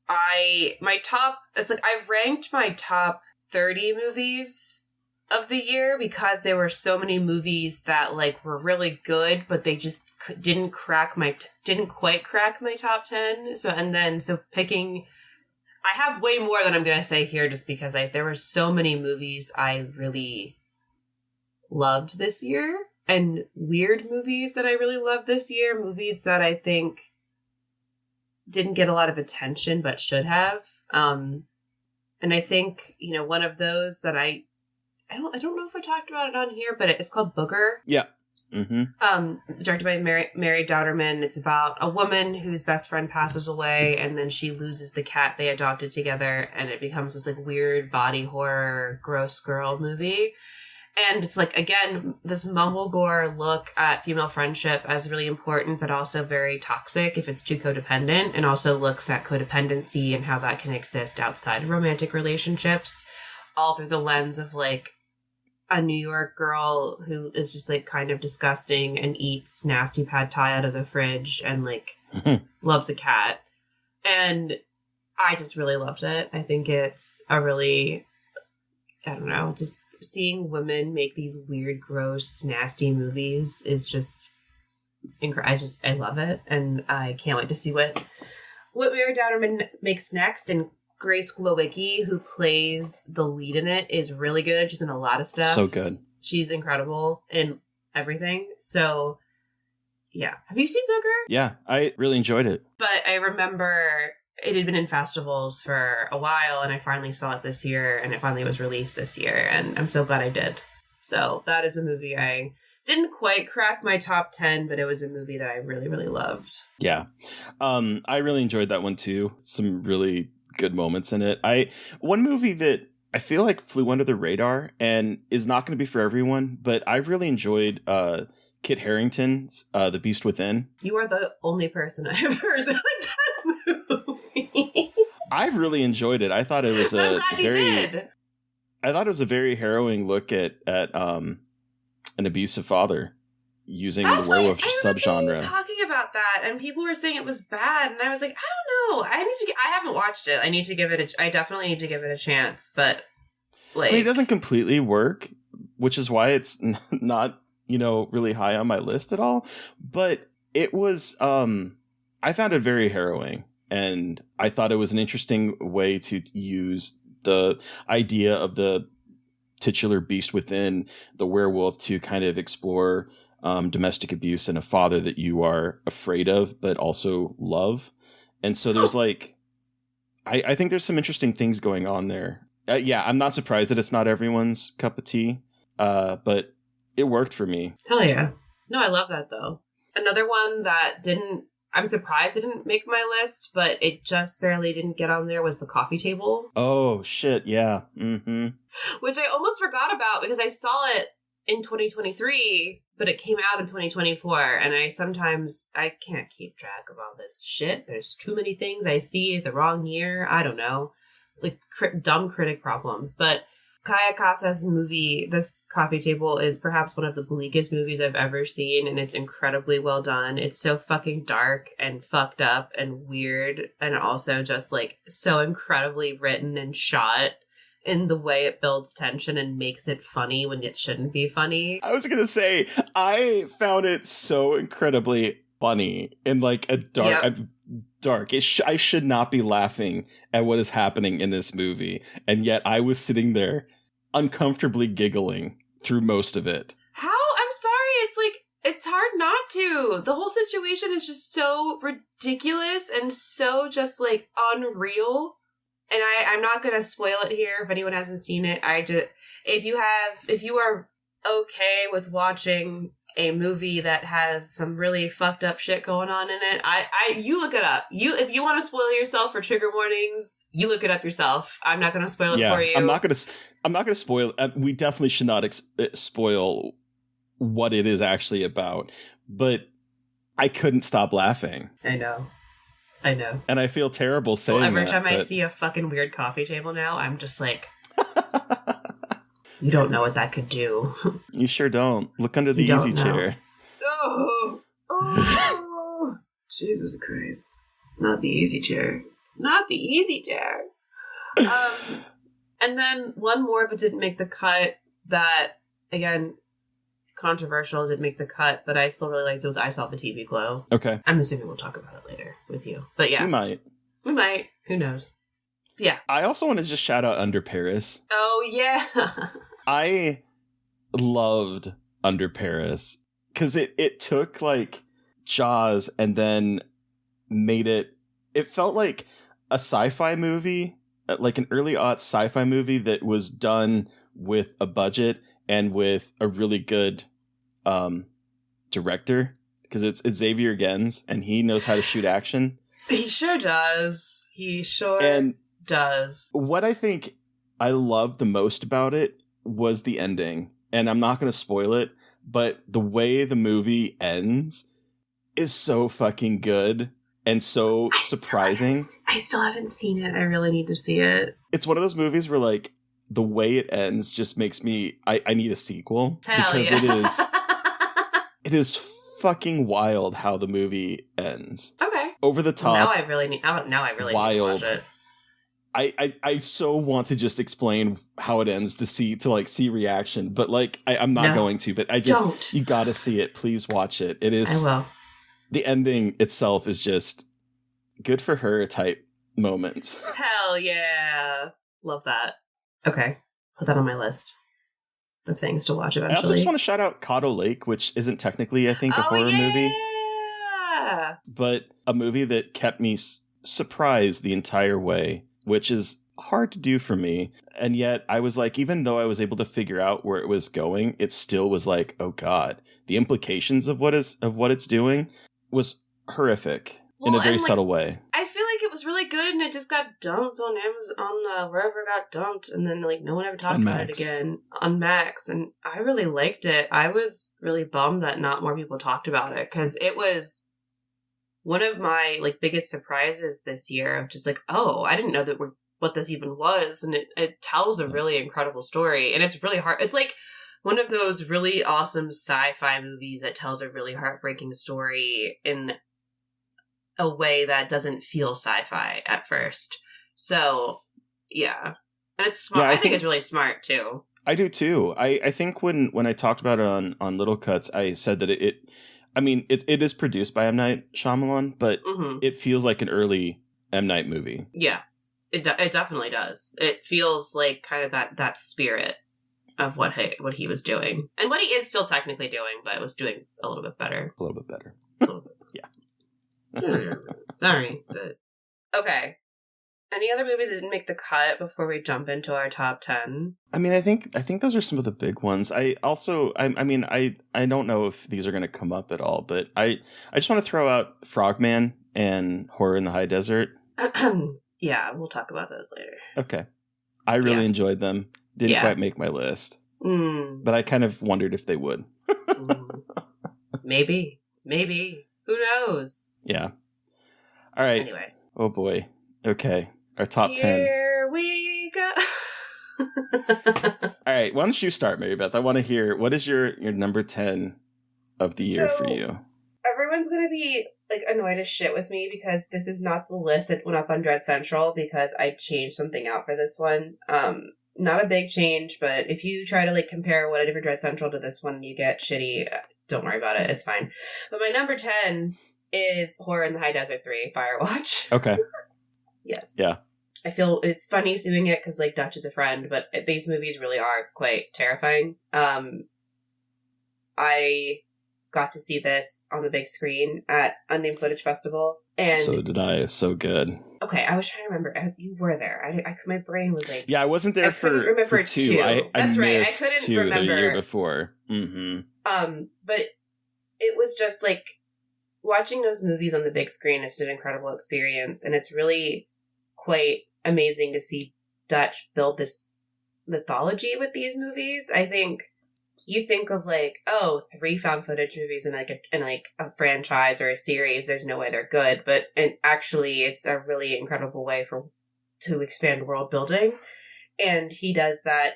I've ranked my top 30 movies of the year because there were so many movies that, like, were really good, but they just didn't quite crack my top 10. So picking, I have way more than I'm going to say here just because there were so many movies I really loved this year, and weird movies that I really loved this year, movies that I think didn't get a lot of attention but should have. And I think, you know, one of those that I don't know if I talked about it on here, but it's called Booger. Yeah. Mm-hmm. Directed by Mary Dowderman. It's about a woman whose best friend passes away, and then she loses the cat they adopted together, and it becomes this like weird body horror, gross girl movie. And it's like, again, this mumblegore look at female friendship as really important, but also very toxic if it's too codependent, and also looks at codependency and how that can exist outside of romantic relationships, all through the lens of like a New York girl who is just like kind of disgusting and eats nasty pad thai out of the fridge and like loves a cat. And I just really loved it. I think it's a really, I don't know, just seeing women make these weird, gross, nasty movies is just incredible. I love it. And I can't wait to see what Mary Dowderman makes next. And Grace Glowicki, who plays the lead in it, is really good. She's in a lot of stuff. So good. She's incredible in everything. So, yeah. Have you seen Booger? Yeah, I really enjoyed it. But I remember it had been in festivals for a while, and I finally saw it this year, and it finally was released this year, and I'm so glad I did. So that is a movie I didn't quite crack my top 10, but it was a movie that I really, really loved. Yeah. I really enjoyed that one, too. Some really good moments in it. One movie that I feel like flew under the radar and is not going to be for everyone, but I really enjoyed Kit Harington's The Beast Within. You are the only person I have heard that liked that movie. I really enjoyed it. I thought it was a very harrowing look at an abusive father using the werewolf subgenre. Talking about that, and people were saying it was bad, and I was like, I don't know. I haven't watched it. I definitely need to give it a chance, but like, it doesn't completely work, which is why it's not, really high on my list at all. But it was, I found it very harrowing, and I thought it was an interesting way to use the idea of the titular beast within the werewolf to kind of explore domestic abuse and a father that you are afraid of, but also love. And so there's I think there's some interesting things going on there. Yeah, I'm not surprised that it's not everyone's cup of tea, but it worked for me. Hell yeah. No, I love that though. Another one that I'm surprised it didn't make my list, but it just barely didn't get on there, was The Coffee Table. Oh, shit, yeah. Mm-hmm. Which I almost forgot about because I saw it in 2023, but it came out in 2024, and I can't keep track of all this shit. There's too many things I see the wrong year. I don't know. It's like dumb critic problems, but Kaya Kasa's movie, This Coffee Table, is perhaps one of the bleakest movies I've ever seen, and it's incredibly well done. It's so fucking dark and fucked up and weird, and also just like so incredibly written and shot in the way it builds tension and makes it funny when it shouldn't be funny. I was gonna say, I found it so incredibly funny in like a dark. I should not be laughing at what is happening in this movie, and yet I was sitting there uncomfortably giggling through most of it. How? I'm sorry. It's like, it's hard not to. The whole situation is just so ridiculous and so just like unreal. And I'm not going to spoil it here if anyone hasn't seen it. If you are okay with watching a movie that has some really fucked up shit going on in it, you look it up. If you want to spoil yourself for trigger warnings, you look it up yourself. I'm not going to spoil it for you. I'm not going to spoil. We definitely should not spoil what it is actually about. But I couldn't stop laughing. I know. And I feel terrible saying every that. Every time I see a fucking weird coffee table now, I'm just like, you don't know what that could do. You sure don't. Look under the easy chair. Oh, Jesus Christ. Not the easy chair. Not the easy chair. And then one more, but didn't make the cut, that, again, controversial, didn't make the cut, but I still really liked it, was I Saw the TV Glow. Okay. I'm assuming we'll talk about it later with you. But yeah. We might. Who knows? Yeah. I also want to just shout out Under Paris. Oh, yeah. I loved Under Paris because it took like Jaws and then made it felt like a sci-fi movie, like an early aughts sci-fi movie that was done with a budget and with a really good director, because it's Xavier Gens and he knows how to shoot action. He sure does. Does. What I think I love the most about it was the ending, and I'm not going to spoil it, but the way the movie ends is so fucking good and so surprising. I still haven't seen it. I really need to see it. It's one of those movies where like the way it ends just makes me I need a sequel. Hell because yeah. it is fucking wild how the movie ends. Okay. Over the top. Now I really need to watch it. I so want to just explain how it ends to see reaction, but like I'm not going to, but you gotta see it. Please watch it. It is. I will. The ending itself is just good for her type moments. Hell yeah. Love that. Okay. Put that on my list of things to watch eventually. I also just want to shout out Cotto Lake, which isn't technically, I think, a horror movie. But a movie that kept me surprised the entire way, which is hard to do for me. And yet I was like, even though I was able to figure out where it was going, it still was like, oh God, the implications of what it's doing was horrific in a very subtle way. I feel like it was really good, and it just got dumped on Amazon, wherever it got dumped, and then like no one ever talked about it again on Max. And I really liked it. I was really bummed that not more people talked about it, because it was one of my like biggest surprises this year of just like, oh, I didn't know what this even was, and it tells a really incredible story, and it's really hard. It's like one of those really awesome sci-fi movies that tells a really heartbreaking story in a way that doesn't feel sci-fi at first. So, yeah. And it's smart. Yeah, I think it's really smart, too. I do, too. I think when I talked about it on Little Cuts, I said that it is produced by M. Night Shyamalan, but it feels like an early M. Night movie. Yeah, it definitely does. It feels like kind of that spirit of what he was doing. And what he is still technically doing, but was doing a little bit better. A little bit better. Yeah. Sorry, but okay. Any other movies that didn't make the cut before we jump into our top 10? I mean, I think those are some of the big ones. I also, I mean, I don't know if these are going to come up at all, but I just want to throw out Frogman and Horror in the High Desert. Yeah, we'll talk about those later. Okay. I really enjoyed them. Didn't quite make my list. But I kind of wondered if they would. Maybe. Who knows? Yeah. All right. Anyway. Oh boy. Okay. Our top 10. Here we go. All right. Why don't you start, Mary Beth? I want to hear, what is your number 10 of the year for you? Everyone's going to be like annoyed as shit with me because this is not the list that went up on Dread Central because I changed something out for this one. Not a big change, but if you try to like compare what I did for Dread Central to this one, you get shitty. Don't worry about it. It's fine. But my number 10 is Horror in the High Desert 3, Firewatch. Okay. Yes. Yeah. I feel it's funny doing it because like Dutch is a friend, but these movies really are quite terrifying. I got to see this on the big screen at Unnamed Footage Festival, and so did I. So good. Okay, I was trying to remember. You were there. My brain was like, yeah, I wasn't there for two. That's right. I couldn't two remember the year before. Mm-hmm. But it was just like watching those movies on the big screen is an incredible experience, and it's really quite amazing to see Dutch build this mythology with these movies. I think you think of like, 3 found footage movies in a franchise or a series. There's no way they're good, but actually, it's a really incredible way to expand world building, and he does that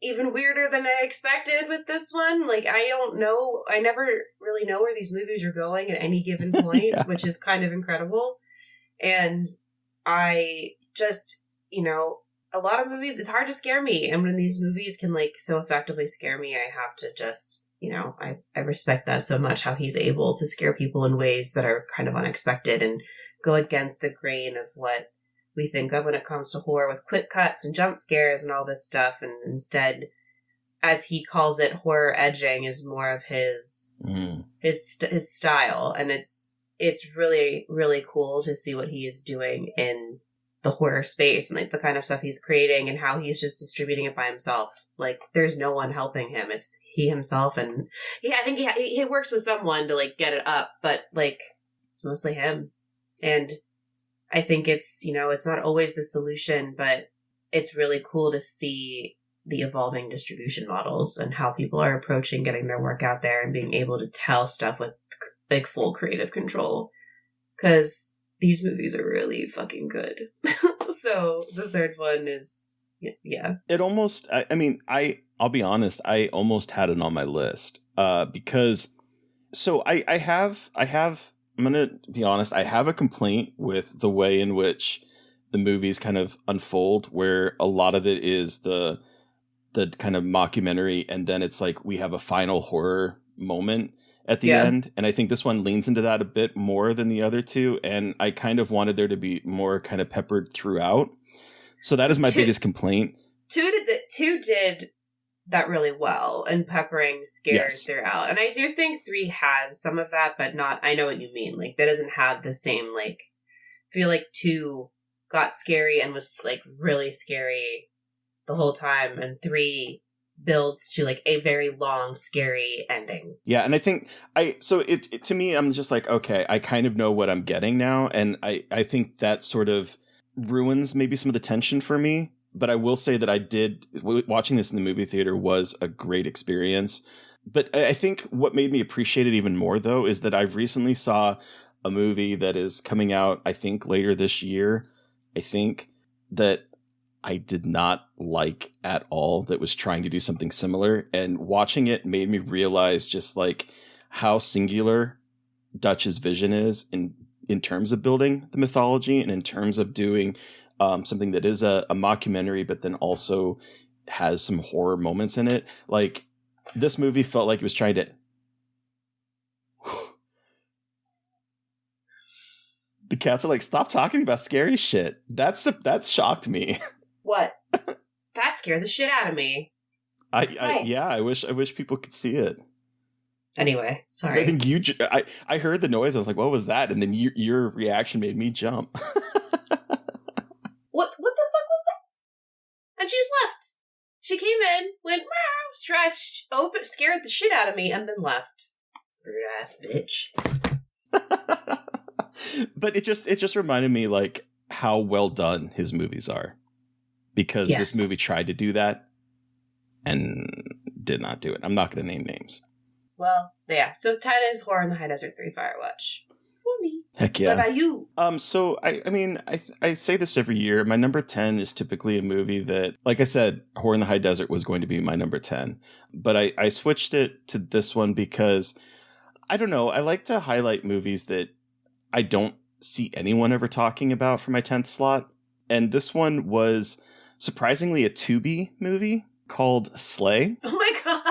even weirder than I expected with this one. Like, I don't know. I never really know where these movies are going at any given point, which is kind of incredible. And I just, a lot of movies, it's hard to scare me. And when these movies can like so effectively scare me, I have to just, I respect that so much, how he's able to scare people in ways that are kind of unexpected and go against the grain of what we think of when it comes to horror, with quick cuts and jump scares and all this stuff. And instead, as he calls it, horror edging is more of his style. And it's really, really cool to see what he is doing in the horror space and like the kind of stuff he's creating and how he's just distributing it by himself. Like, there's no one helping him. It's he himself. And I think he works with someone to like get it up, but like it's mostly him. And I think it's, it's not always the solution, but it's really cool to see the evolving distribution models and how people are approaching getting their work out there and being able to tell stuff with like full creative control. 'Cause these movies are really fucking good. So the third one is, yeah. It almost, I'll be honest, I almost had it on my list because, so I'm going to be honest, I have a complaint with the way in which the movies kind of unfold, where a lot of it is the kind of mockumentary, and then it's like we have a final horror moment at the end. And I think this one leans into that a bit more than the other two. And I kind of wanted there to be more kind of peppered throughout. So that is my biggest complaint. Two did that really well, and peppering scares throughout. And I do think 3 has some of that, but not, I know what you mean. Like, that doesn't have the same, like, I feel like 2 got scary and was like really scary the whole time. And 3 builds to like a very long, scary ending. Yeah, and I think it to me, I'm just like, okay, I kind of know what I'm getting now, and I think that sort of ruins maybe some of the tension for me. But I will say that watching this in the movie theater was a great experience. But I think what made me appreciate it even more, though, is that I recently saw a movie that is coming out, I think, later this year. I think that I did not like at all, that was trying to do something similar. And watching it made me realize just like how singular Dutch's vision is in terms of building the mythology and in terms of doing something that is a mockumentary, but then also has some horror moments in it. Like, this movie felt like it was trying to... The cats are like, stop talking about scary shit. That shocked me. What? That scared the shit out of me. I wish people could see it. Anyway, sorry. I think I heard the noise. I was like, what was that? And then your reaction made me jump. came in, went meow, stretched, opened, scared the shit out of me, and then left. Rude ass bitch. But it just reminded me like how well done his movies are, because this movie tried to do that and did not do it. I'm not going to name names. Well, yeah. So 10 is Horror in the High Desert 3 Firewatch. For me. Heck yeah. What about you? So I mean, I say this every year. My number 10 is typically a movie that, like I said, Horror in the High Desert was going to be my number 10. But I switched it to this one because, I don't know, I like to highlight movies that I don't see anyone ever talking about for my 10th slot. And this one was surprisingly a Tubi movie called Slay. Oh my god.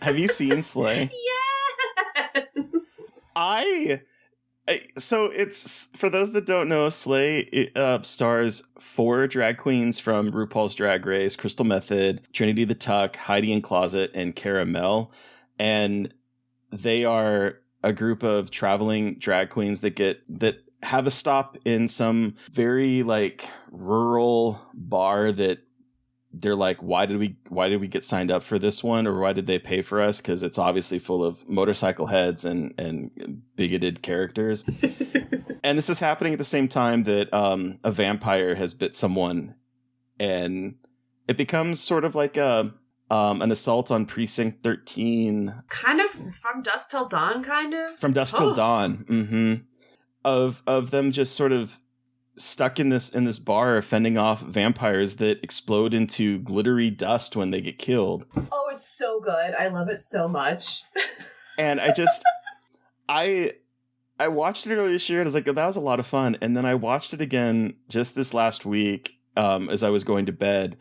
Have you seen Slay? Yes. So it's, for those that don't know, Slay stars 4 drag queens from RuPaul's Drag Race: Crystal Method, Trinity the Tuck, Heidi N Closet, and Caramel. And they are a group of traveling drag queens that have a stop in some very like rural bar that they're like, why did we get signed up for this one, or why did they pay for us? Because it's obviously full of motorcycle heads and bigoted characters. And this is happening at the same time that a vampire has bit someone, and it becomes sort of like an assault on Precinct 13. Kind of From Dusk Till Dawn, kind of? From Dusk Till Dawn. Mm-hmm. Of them just sort of stuck in this bar fending off vampires that explode into glittery dust when they get killed. Oh, it's so good. I love it so much. And I watched it earlier this year and I was like, oh, that was a lot of fun. And then I watched it again just this last week as I was going to bed.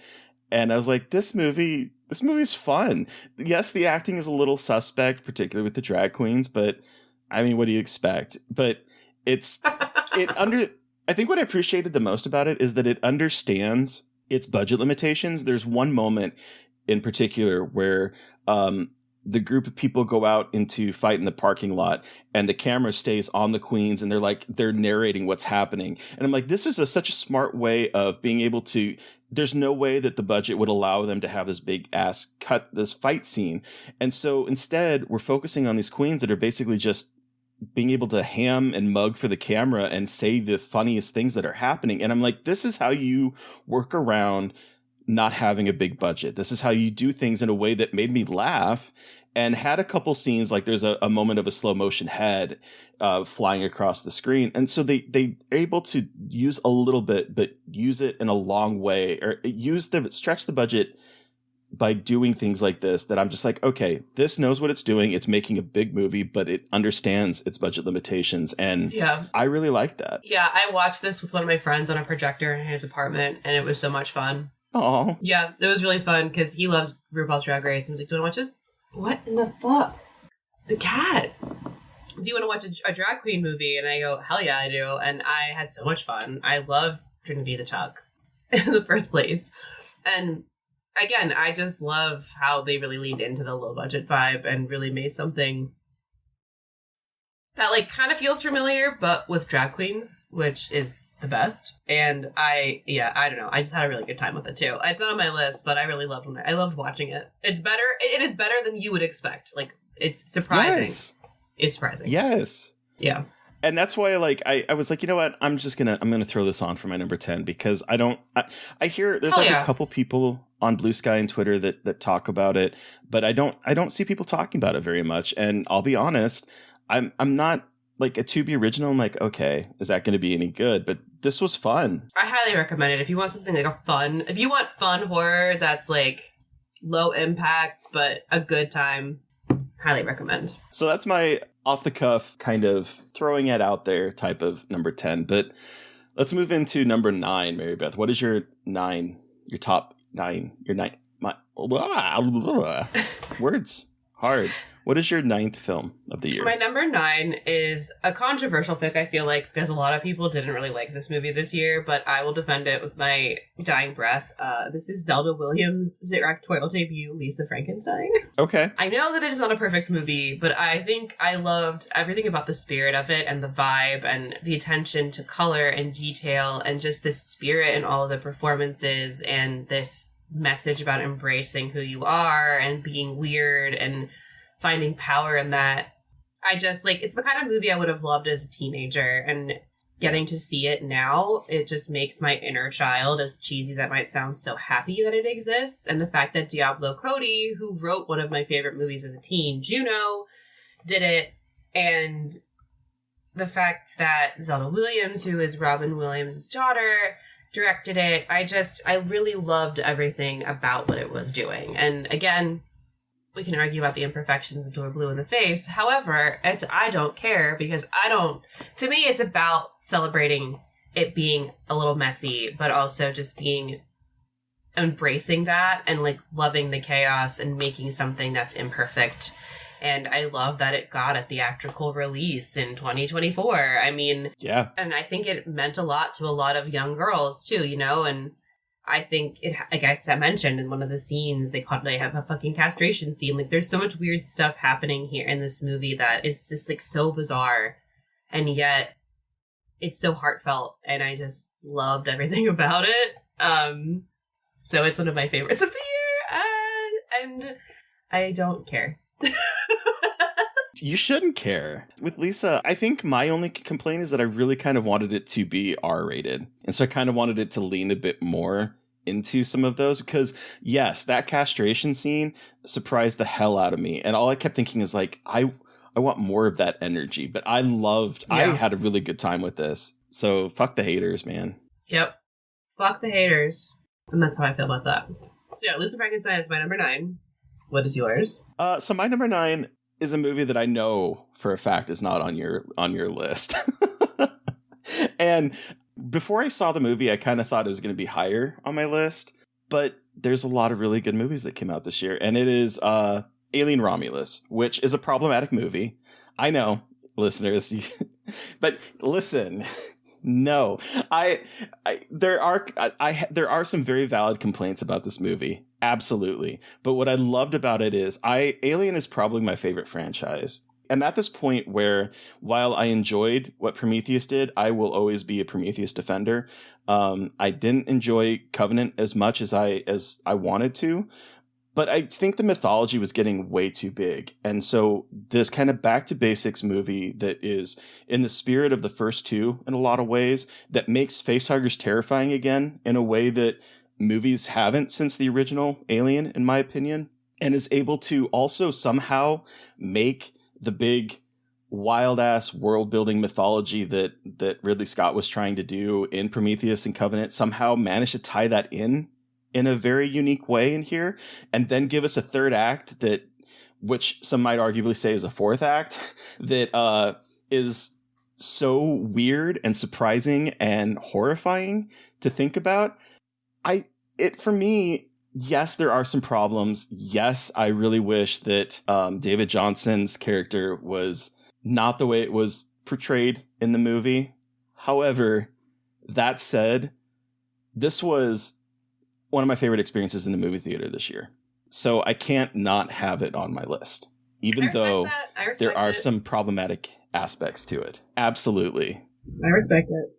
And I was like, this movie's fun. Yes, the acting is a little suspect, particularly with the drag queens, but I mean, what do you expect? But I think what I appreciated the most about it is that it understands its budget limitations. There's one moment in particular where the group of people go out into fight in the parking lot and the camera stays on the queens and they're narrating what's happening. And I'm like, this is such a smart way of being able to, there's no way that the budget would allow them to have this big ass cut this fight scene. And so instead we're focusing on these queens that are basically just being able to ham and mug for the camera and say the funniest things that are happening. And I'm like, this is how you work around not having a big budget. This is how you do things in a way that made me laugh and had a couple scenes. Like there's a moment of a slow motion head flying across the screen. And so they are able to use a little bit, but use it in a long way, or stretch the budget by doing things like this, that I'm just like, okay, this knows what it's doing. It's making a big movie, but it understands its budget limitations. And I really like that. Yeah, I watched this with one of my friends on a projector in his apartment, and it was so much fun. Oh. Yeah, it was really fun because he loves RuPaul's Drag Race. And he's like, do you want to watch this? What in the fuck? The cat. Do you want to watch a drag queen movie? And I go, hell yeah, I do. And I had so much fun. I love Trinity the Tuck in the first place. And again, I just love how they really leaned into the low budget vibe and really made something that like kind of feels familiar, but with drag queens, which is the best. And I don't know. I just had a really good time with it too. It's not on my list, but I really loved I loved watching it. It's better. It is better than you would expect. Like, it's surprising. Yes. It's surprising. Yes. Yeah. And that's why, like, I was like, you know what? I'm gonna throw this on for my number 10 because I hear there's a couple people on Blue Sky and Twitter that talk about it, but I don't see people talking about it very much. And I'll be honest, I'm not like a Tubi original. I'm like, okay, is that going to be any good? But this was fun. I highly recommend it if you want something like if you want fun horror that's like low impact but a good time. Highly recommend. So that's my off the cuff kind of throwing it out there type of number 10. But let's move into number 9, Mary Beth. What is your 9? Your top 9? Your 9? Words hard. What is your 9th film of the year? My number 9 is a controversial pick, I feel like, because a lot of people didn't really like this movie this year, but I will defend it with my dying breath. This is Zelda Williams' directorial debut, Lisa Frankenstein. Okay. I know that it is not a perfect movie, but I think I loved everything about the spirit of it and the vibe and the attention to color and detail and just the spirit in all of the performances and this message about embracing who you are and being weird and finding power in that. I just, like, it's the kind of movie I would have loved as a teenager, and getting to see it now, it just makes my inner child, as cheesy as that might sound, so happy that it exists. And the fact that Diablo Cody, who wrote one of my favorite movies as a teen, Juno, did it, and the fact that Zelda Williams, who is Robin Williams' daughter, directed it, I really loved everything about what it was doing. And again, we can argue about the imperfections until we're blue in the face. However, I don't care, because to me, it's about celebrating it being a little messy, but also just embracing that and, like, loving the chaos and making something that's imperfect. And I love that it got a theatrical release in 2024. I mean, yeah. And I think it meant a lot to a lot of young girls too, you know, and I think it, like I mentioned in one of the scenes, they have a fucking castration scene. Like, there's so much weird stuff happening here in this movie that is just, like, so bizarre, and yet it's so heartfelt, and I just loved everything about it. So it's one of my favorites of the year, and I don't care. You shouldn't care. With Lisa, I think my only complaint is that I really kind of wanted it to be R-rated. And so I kind of wanted it to lean a bit more into some of those, because yes, that castration scene surprised the hell out of me. And all I kept thinking is, like, I want more of that energy. But I had a really good time with this. So fuck the haters, man. Yep. Fuck the haters. And that's how I feel about that. So yeah, Lisa Frankenstein is my number 9. What is yours? So my number 9 is a movie that I know for a fact is not on your list. And before I saw the movie, I kind of thought it was going to be higher on my list, but there's a lot of really good movies that came out this year, and it is Alien Romulus, which is a problematic movie. I know, listeners, but listen. No, there are some very valid complaints about this movie. Absolutely. But what I loved about it is Alien is probably my favorite franchise. I'm at this point where, while I enjoyed what Prometheus did, I will always be a Prometheus defender. I didn't enjoy Covenant as much as I wanted to, but I think the mythology was getting way too big. And so this kind of back to basics movie that is in the spirit of the first two in a lot of ways, that makes facehuggers terrifying again in a way that movies haven't since the original Alien, in my opinion, and is able to also somehow make the big wild ass world building mythology that Ridley Scott was trying to do in Prometheus and Covenant, somehow manage to tie that in a very unique way in here, and then give us a third act which some might arguably say is a fourth act, that is so weird and surprising and horrifying to think about. For me, yes, there are some problems. Yes, I really wish that David Johnson's character was not the way it was portrayed in the movie. However, that said, this was one of my favorite experiences in the movie theater this year. So I can't not have it on my list, even though there are some problematic aspects to it. Absolutely. I respect it.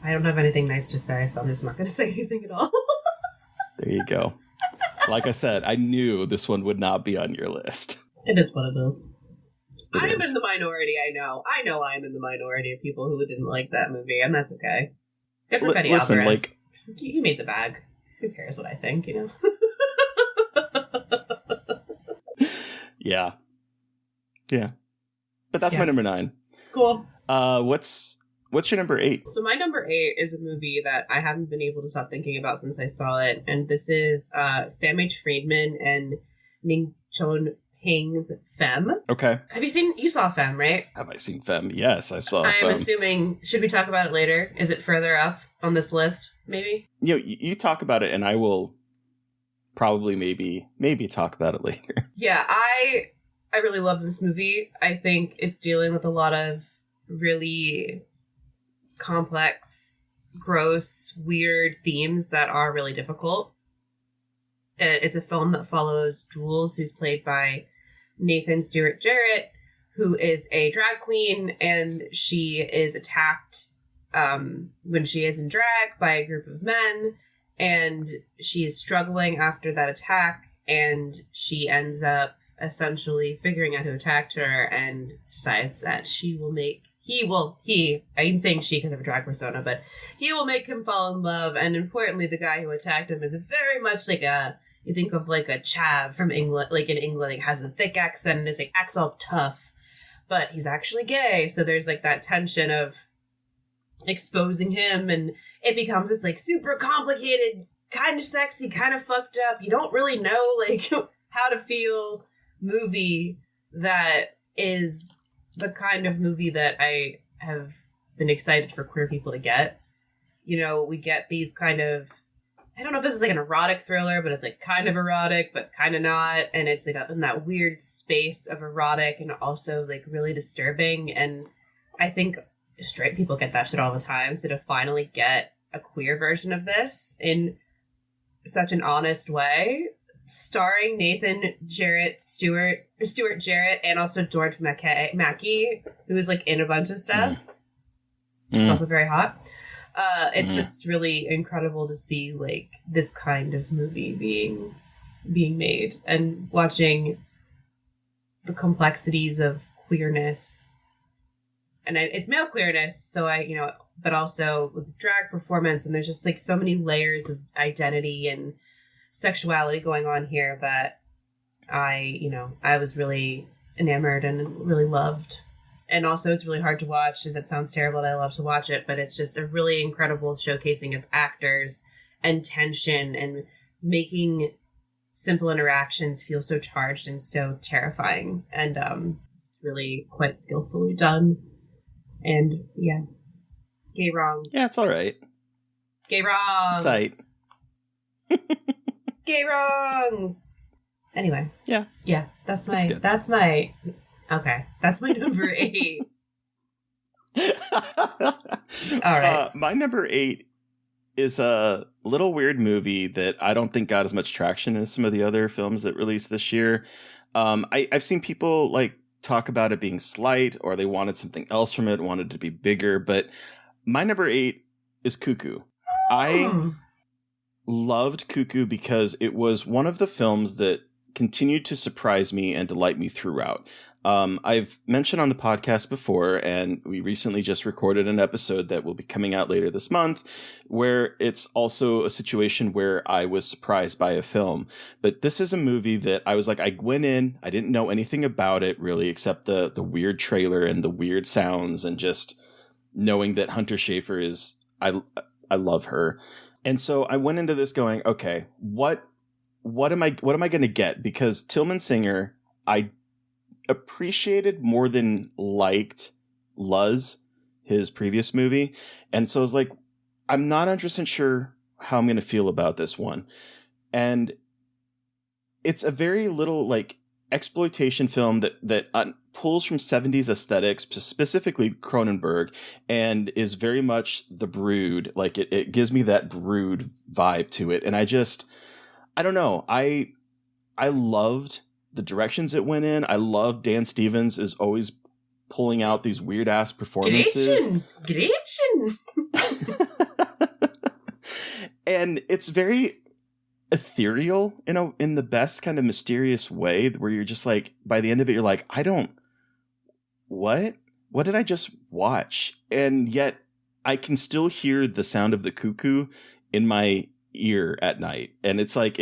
I don't have anything nice to say, so I'm just not going to say anything at all. There you go. Like I said, I knew this one would not be on your list. It is what it is. I'm in the minority, I know. I know I'm in the minority of people who didn't like that movie, and that's okay. Good for Fetty Alvarez. He made the bag. Who cares what I think, you know? Yeah. But that's my number 9. Cool. What's your number 8? So my number 8 is a movie that I haven't been able to stop thinking about since I saw it, and this is Sam H. Friedman and Ning Chon Hing's Femme. Okay. You saw Femme, right? Have I seen Femme? Yes, I saw Femme. I'm assuming, should we talk about it later? Is it further up on this list, maybe? You talk about it, and I will probably maybe talk about it later. Yeah, I really love this movie. I think it's dealing with a lot of really complex, gross, weird themes that are really difficult. It's a film that follows Jules, who's played by Nathan Stewart Jarrett, who is a drag queen, and she is attacked when she is in drag by a group of men, and she is struggling after that attack, and she ends up essentially figuring out who attacked her and decides that I'm saying she because of a drag persona, but he will make him fall in love. And importantly, the guy who attacked him is very much like you think of like a chav from England, like in England, like has a thick accent and is like acts all tough, but he's actually gay. So there's like that tension of exposing him, and it becomes this like super complicated, kind of sexy, kind of fucked up, you don't really know like how to feel movie that is the kind of movie that I have been excited for queer people to get. You know, we get these kind of, I don't know if this is like an erotic thriller, but it's like kind of erotic, but kind of not. And it's like in that weird space of erotic and also like really disturbing. And I think straight people get that shit all the time. So to finally get a queer version of this in such an honest way, starring Nathan Stewart Jarrett, and also George Mackey, who is like in a bunch of stuff. It's also very hot. It's just really incredible to see like this kind of movie being made, and watching the complexities of queerness. And it's male queerness, so but also with drag performance, and there's just like so many layers of identity and sexuality going on here that I was really enamored and really loved. And also it's really hard to watch, because it sounds terrible that I love to watch it, but it's just a really incredible showcasing of actors and tension and making simple interactions feel so charged and so terrifying. And it's really quite skillfully done. And yeah, gay wrongs. Yeah, it's all right. Gay wrongs. It's tight. Gay wrongs. Anyway. Yeah. Yeah, that's my number 8. All right. My number 8 is a little weird movie that I don't think got as much traction as some of the other films that released this year. I've seen people like talk about it being slight, or they wanted something else from it, wanted it to be bigger, but my number 8 is Cuckoo. I loved Cuckoo because it was one of the films that continued to surprise me and delight me throughout. I've mentioned on the podcast before, and we recently just recorded an episode that will be coming out later this month, where it's also a situation where I was surprised by a film. But this is a movie that I was like, I went in, I didn't know anything about it really, except the weird trailer and the weird sounds, and just knowing that Hunter Schafer is, I love her. And so I went into this going, okay, what am I going to get? Because Tillman Singer, I appreciated more than liked Luz, his previous movie. And so I was like, I'm not 100% sure how I'm going to feel about this one. And it's a very little like exploitation film that pulls from 70s aesthetics, specifically Cronenberg, and is very much The Brood. Like it gives me that Brood vibe to it. And I don't know. I loved the directions it went in. I love Dan Stevens is always pulling out these weird ass performances. Gretchen. And it's very ethereal in the best kind of mysterious way, where you're just like, by the end of it, you're like, what did I just watch? And yet I can still hear the sound of the cuckoo in my ear at night. And it's like,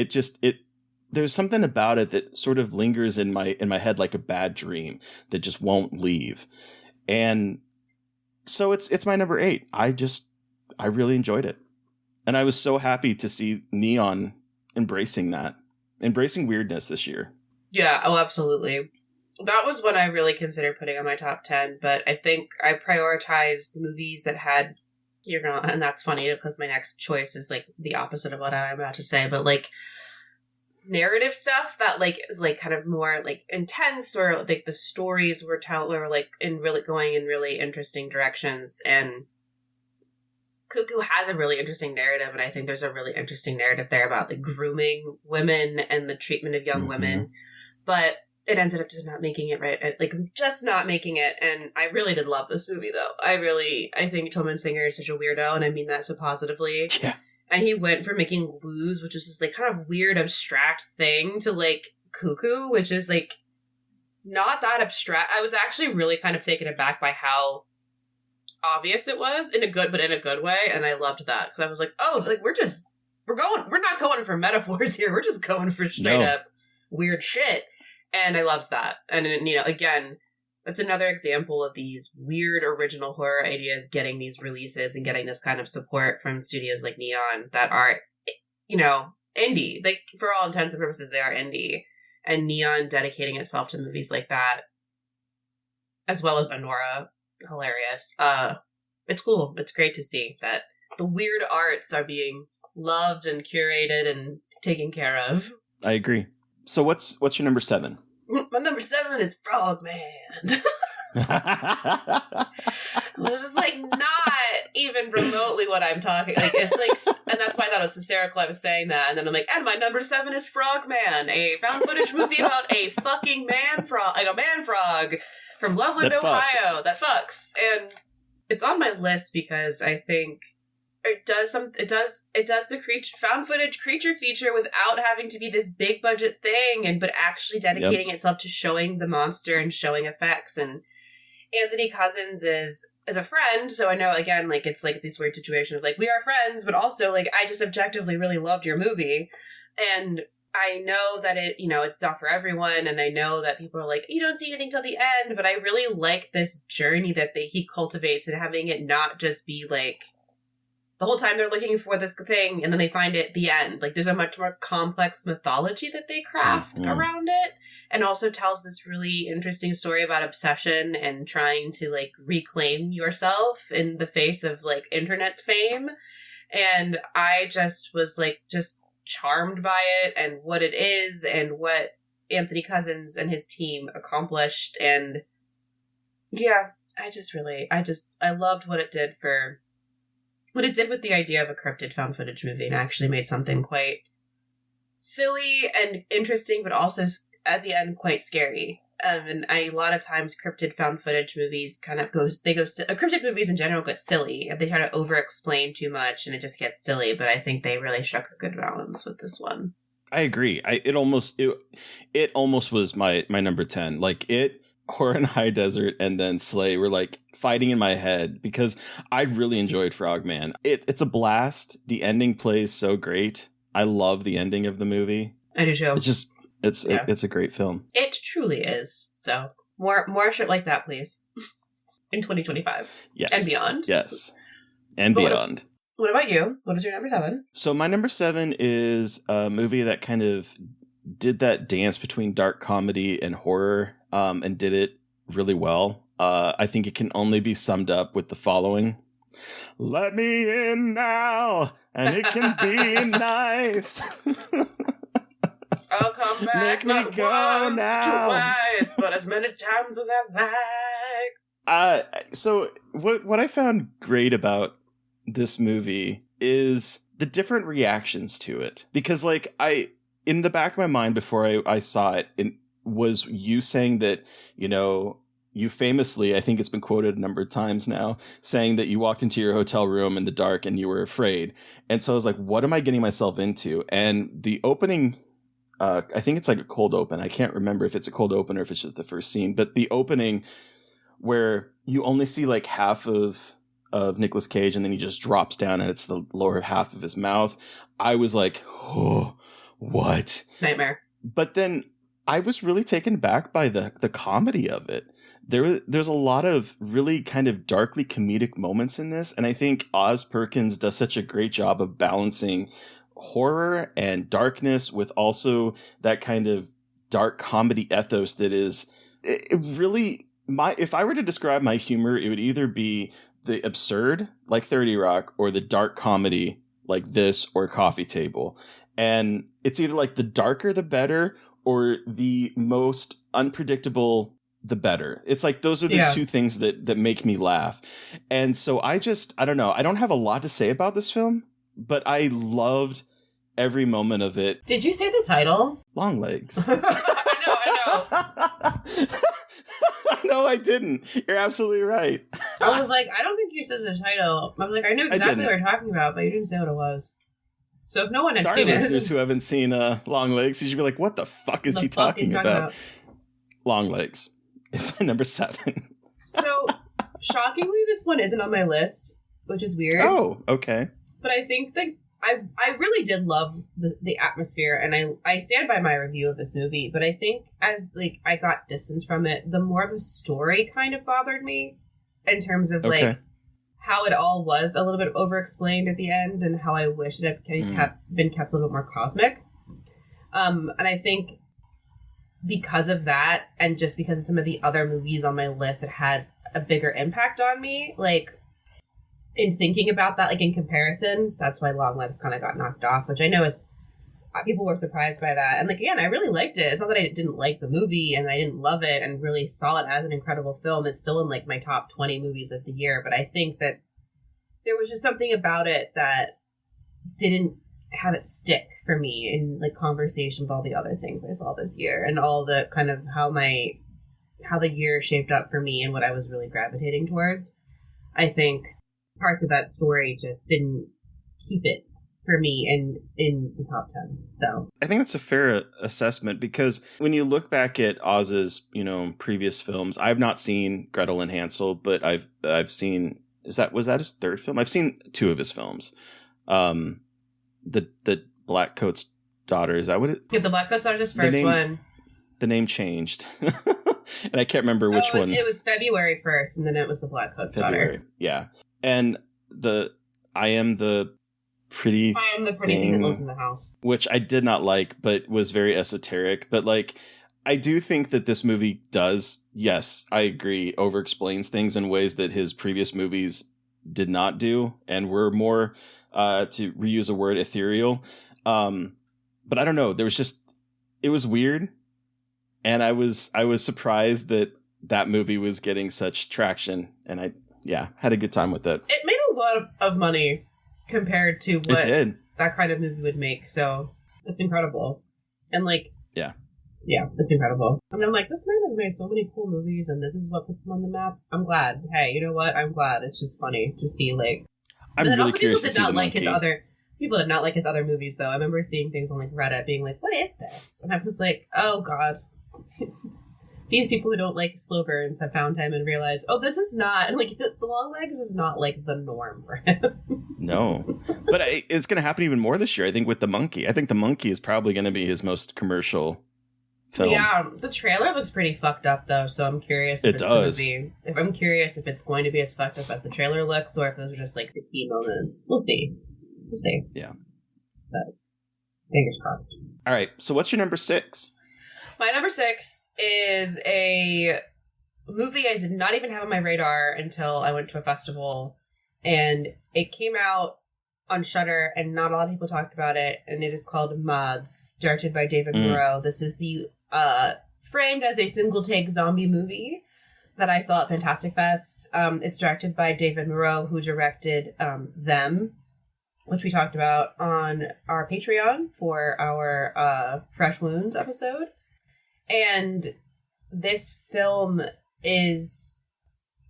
there's something about it that sort of lingers in my head like a bad dream that just won't leave. And so it's my number 8. I really enjoyed it. And I was so happy to see Neon embracing weirdness this year. Yeah, oh, absolutely. That was one I really considered putting on my top 10, but I think I prioritized movies that had, and that's funny because my next choice is like the opposite of what I'm about to say, but like narrative stuff that like is like kind of more like intense, or like the stories were like in really going in really interesting directions. And Cuckoo has a really interesting narrative, and I think there's a really interesting narrative there about like grooming women and the treatment of young women. But it ended up just not making it right. Like, just not making it. And I really did love this movie, though. I think Tillman Singer is such a weirdo, and I mean that so positively. Yeah. And he went from making Lose, which was this like kind of weird, abstract thing, to like Cuckoo, which is like not that abstract. I was actually really kind of taken aback by how obvious it was in a good way. And I loved that, because I was like, oh, like we're not going for metaphors here. We're just going for straight up weird shit. And I loved that. And, you know, again, that's another example of these weird original horror ideas getting these releases and getting this kind of support from studios like Neon that are, you know, indie. Like, for all intents and purposes, they are indie. And Neon dedicating itself to movies like that, as well as Anora, hilarious. It's cool. It's great to see that the weird arts are being loved and curated and taken care of. I agree. So what's your number 7? My number 7 is Frogman. I was just like, not even remotely what I'm talking. Like, it's like, and that's why I thought it was hysterical I was saying that. And then I'm like, and my number 7 is Frogman, a found footage movie about a fucking man frog, like a man frog from Loveland, Ohio, that fucks. And it's on my list because I think it does the found footage creature feature without having to be this big budget thing, but actually dedicating itself to showing the monster and showing effects. And Anthony Cousins is a friend, so I know, again, like, it's like this weird situation of like, we are friends, but also like, I just objectively really loved your movie. And I know that it, you know, it's not for everyone, and I know that people are like, you don't see anything till the end, but I really like this journey that he cultivates, and having it not just be like the whole time they're looking for this thing and then they find it at the end. Like, there's a much more complex mythology that they craft around it, and also tells this really interesting story about obsession and trying to like reclaim yourself in the face of like internet fame. And I just was like, just charmed by it and what it is and what Anthony Cousins and his team accomplished. And yeah, I loved what it did with the idea of a cryptid found footage movie, and actually made something quite silly and interesting, but also at the end quite scary. And a lot of times cryptid found footage movies kind of cryptid movies in general get silly, and they try to over explain too much and it just gets silly. But I think they really struck a good balance with this one. I agree. It almost was my number 10. Like, Horror in High Desert and then Slay were like fighting in my head because I really enjoyed Frogman. It's a blast. The ending plays so great. I love the ending of the movie. I do too. It's a great film. It truly is. So more shit like that, please. In 2025. Yes. And beyond. Yes. And beyond. What about you? What is your number 7? So my number 7 is a movie that kind of did that dance between dark comedy and horror, and did it really well. I think it can only be summed up with the following. Let me in now, and it can be nice. I'll come back not once, twice, but as many times as I like. So what I found great about this movie is the different reactions to it. Because, like, in the back of my mind before I saw it, was you saying that, you know, you famously, I think it's been quoted a number of times now, saying that you walked into your hotel room in the dark and you were afraid. And so I was like, what am I getting myself into? And the opening, I think it's like a cold open. I can't remember if it's a cold open or if it's just the first scene. But the opening where you only see like half of Nicolas Cage and then he just drops down and it's the lower half of his mouth. I was like, oh, what? Nightmare. But then I was really taken back by the comedy of it. There's a lot of really kind of darkly comedic moments in this, and I think Oz Perkins does such a great job of balancing horror and darkness with also that kind of dark comedy ethos that is it really if I were to describe my humor, it would either be the absurd like 30 Rock or the dark comedy like this or Coffee Table. And it's either like the darker the better, or the most unpredictable the better. It's like those are the two things that make me laugh. And so I don't know. I don't have a lot to say about this film, but I loved every moment of it. Did you say the title? Long Legs. I know. No, I didn't. You're absolutely right. I was like, I don't think you said the title. I was like, I knew exactly what you're talking about, but you didn't say what it was. So if no one had seen it... Sorry, listeners who haven't seen Long Legs, you should be like, what the fuck is he talking about? Long Legs is my number 7. So, shockingly, this one isn't on my list, which is weird. Oh, okay. But I think that I really did love the atmosphere, and I stand by my review of this movie, but I think as, like, I got distance from it, the more the story kind of bothered me in terms of, like, how it all was a little bit over-explained at the end, and how I wish it had been kept a little bit more cosmic. And I think because of that, and just because of some of the other movies on my list that had a bigger impact on me, like, in thinking about that, like, in comparison, that's why Long Legs kind of got knocked off, which I know is, people were surprised by that. And, like, again, I really liked it. It's not that I didn't like the movie and I didn't love it and really saw it as an incredible film. It's still in, like, my top 20 movies of the year. But I think that there was just something about it that didn't have it stick for me in, like, conversation with all the other things I saw this year and all the kind of how the year shaped up for me and what I was really gravitating towards. I think parts of that story just didn't keep it for me in the top 10. So I think that's a fair assessment, because when you look back at Oz's, previous films, I've not seen Gretel and Hansel, but I've seen, was that his third film? I've seen 2 of his films. The Black Coat's Daughter, is that what it? Yeah, the Black Coat's Daughter is his first one. The name changed. And I can't remember which one. It was February 1st, and then it was the Black Coat's Daughter. Yeah. And I am the pretty thing that lives in the house, which I did not like, but was very esoteric. But, like, I do think that this movie does, yes, I agree, over-explains things in ways that his previous movies did not do, and were more, to reuse a word, ethereal. But I don't know, it was weird, and I was surprised that movie was getting such traction, and I had a good time with it. It made a lot of money compared to what that kind of movie would make, so it's incredible. And, like, yeah, it's incredible. I mean, I'm like, this man has made so many cool movies, and this is what puts him on the map. I'm glad. Hey, you know what? I'm glad. It's just funny to see, like... I'm really curious to see the monkey. People did not like his other movies, though. I remember seeing things on, like, Reddit being like, what is this? And I was like, oh, God. These people who don't like slow burns have found him and realized, oh, this is not... Like, the Long Legs is not, like, the norm for him. No. But it's going to happen even more this year, I think, with the monkey. I think the monkey is probably going to be his most commercial film. Yeah, the trailer looks pretty fucked up, though, so I'm curious if I'm curious if it's going to be as fucked up as the trailer looks, or if those are just, like, the key moments. We'll see. Yeah. But fingers crossed. All right, so what's your number 6? My number 6 is a movie I did not even have on my radar until I went to a festival, and it came out on Shudder, and not a lot of people talked about it, and it is called Mods, directed by David Moreau. This is the framed as a single-take zombie movie that I saw at Fantastic Fest. It's directed by David Moreau, who directed Them, which we talked about on our Patreon for our Fresh Wounds episode. And this film is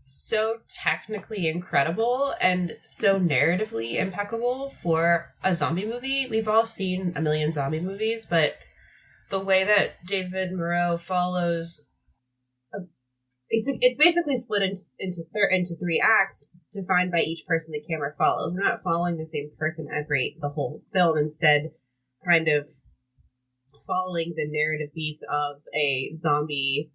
so technically incredible and so narratively impeccable for a zombie movie. We've all seen a million zombie movies, but the way that David Moreau follows, it's basically split into 3 acts defined by each person the camera follows. We're not following the same person the whole film. Instead, kind of following the narrative beats of a zombie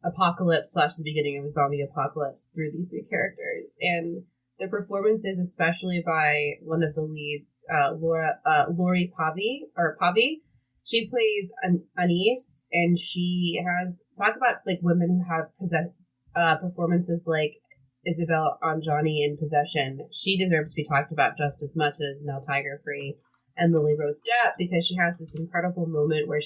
apocalypse / the beginning of a zombie apocalypse through these 3 characters. And the performances, especially by one of the leads, Lori Pavi, she plays Anise, and she has talk about, like, women who have performances like Isabelle Adjani in Possession. She deserves to be talked about just as much as Nell Tiger Free. and Lily Rose Depp, because she has this incredible moment where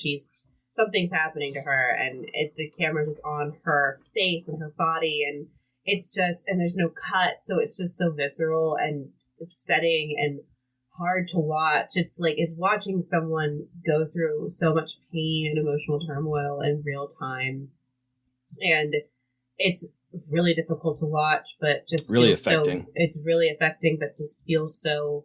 something's happening to her, and the camera's just on her face and her body, and it's just, and there's no cut, so it's just so visceral and upsetting and hard to watch. It's like, it's watching someone go through so much pain and emotional turmoil in real time, and it's really difficult to watch, but just really affecting. It's really affecting, but just feels so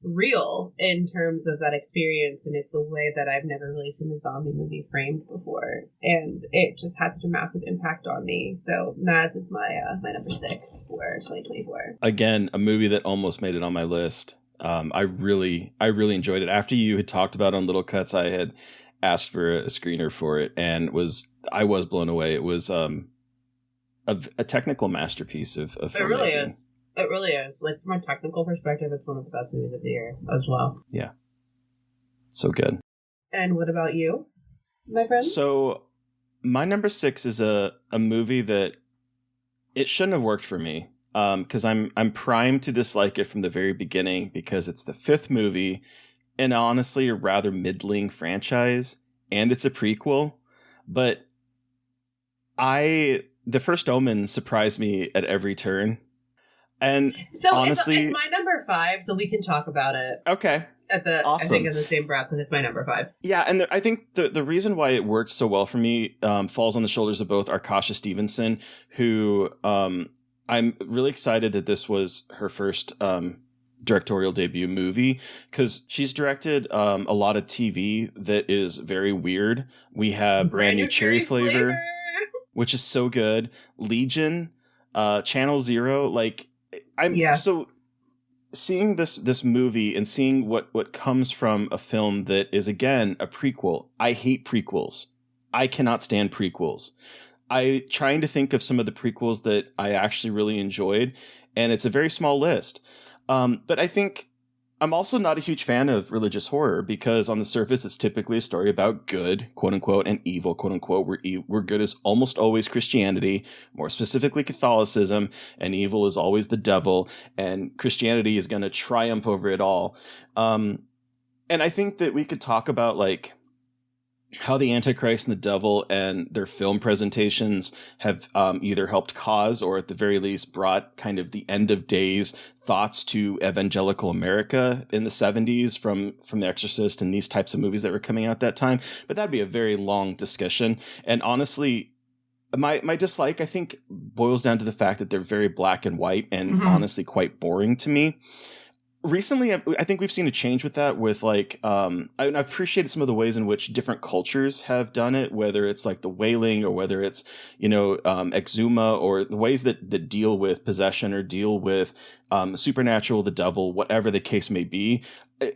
real in terms of that experience, and it's a way that I've never really seen a zombie movie framed before, and it just had such a massive impact on me. So Mads is my number 6 for 2024. Again, a movie that almost made it on my list. I really enjoyed it. After you had talked about it on Little Cuts, I had asked for a screener for it, and I was blown away. It was a technical masterpiece of filmmaking. It really is. It really is. Like, from a technical perspective, it's one of the best movies of the year as well. Yeah. So good. And what about you, my friend? So, my number 6 is a movie that it shouldn't have worked for me. Because I'm primed to dislike it from the very beginning, because it's the 5th movie and honestly a rather middling franchise, and it's a prequel. But The First Omen surprised me at every turn. And so honestly, it's my number 5, so we can talk about it. Okay. Awesome. I think in the same breath, because it's my number 5. Yeah, and I think the reason why it worked so well for me falls on the shoulders of both Arkasha Stevenson, who I'm really excited that this was her first directorial debut movie, because she's directed a lot of TV that is very weird. We have Brand New Cherry Flavor, which is so good. Legion, Channel Zero, like so seeing this movie and seeing what comes from a film that is, again, a prequel. I hate prequels. I cannot stand prequels. Trying to think of some of the prequels that I actually really enjoyed, and it's a very small list. But I think I'm also not a huge fan of religious horror, because on the surface, it's typically a story about good, quote unquote, and evil, quote unquote, where good is almost always Christianity, more specifically Catholicism, and evil is always the devil, and Christianity is going to triumph over it all. And I think that we could talk about, like, how the Antichrist and the devil and their film presentations have either helped cause, or at the very least brought kind of the end of days thoughts to evangelical America in the 70s from The Exorcist and these types of movies that were coming out at that time. But that'd be a very long discussion. And honestly, my dislike, I think, boils down to the fact that they're very black and white and honestly quite boring to me. Recently, I think we've seen a change with that, with like, I've appreciated some of the ways in which different cultures have done it, whether it's like the Wailing, or whether it's, Exuma, or the ways that deal with possession or deal with supernatural, the devil, whatever the case may be.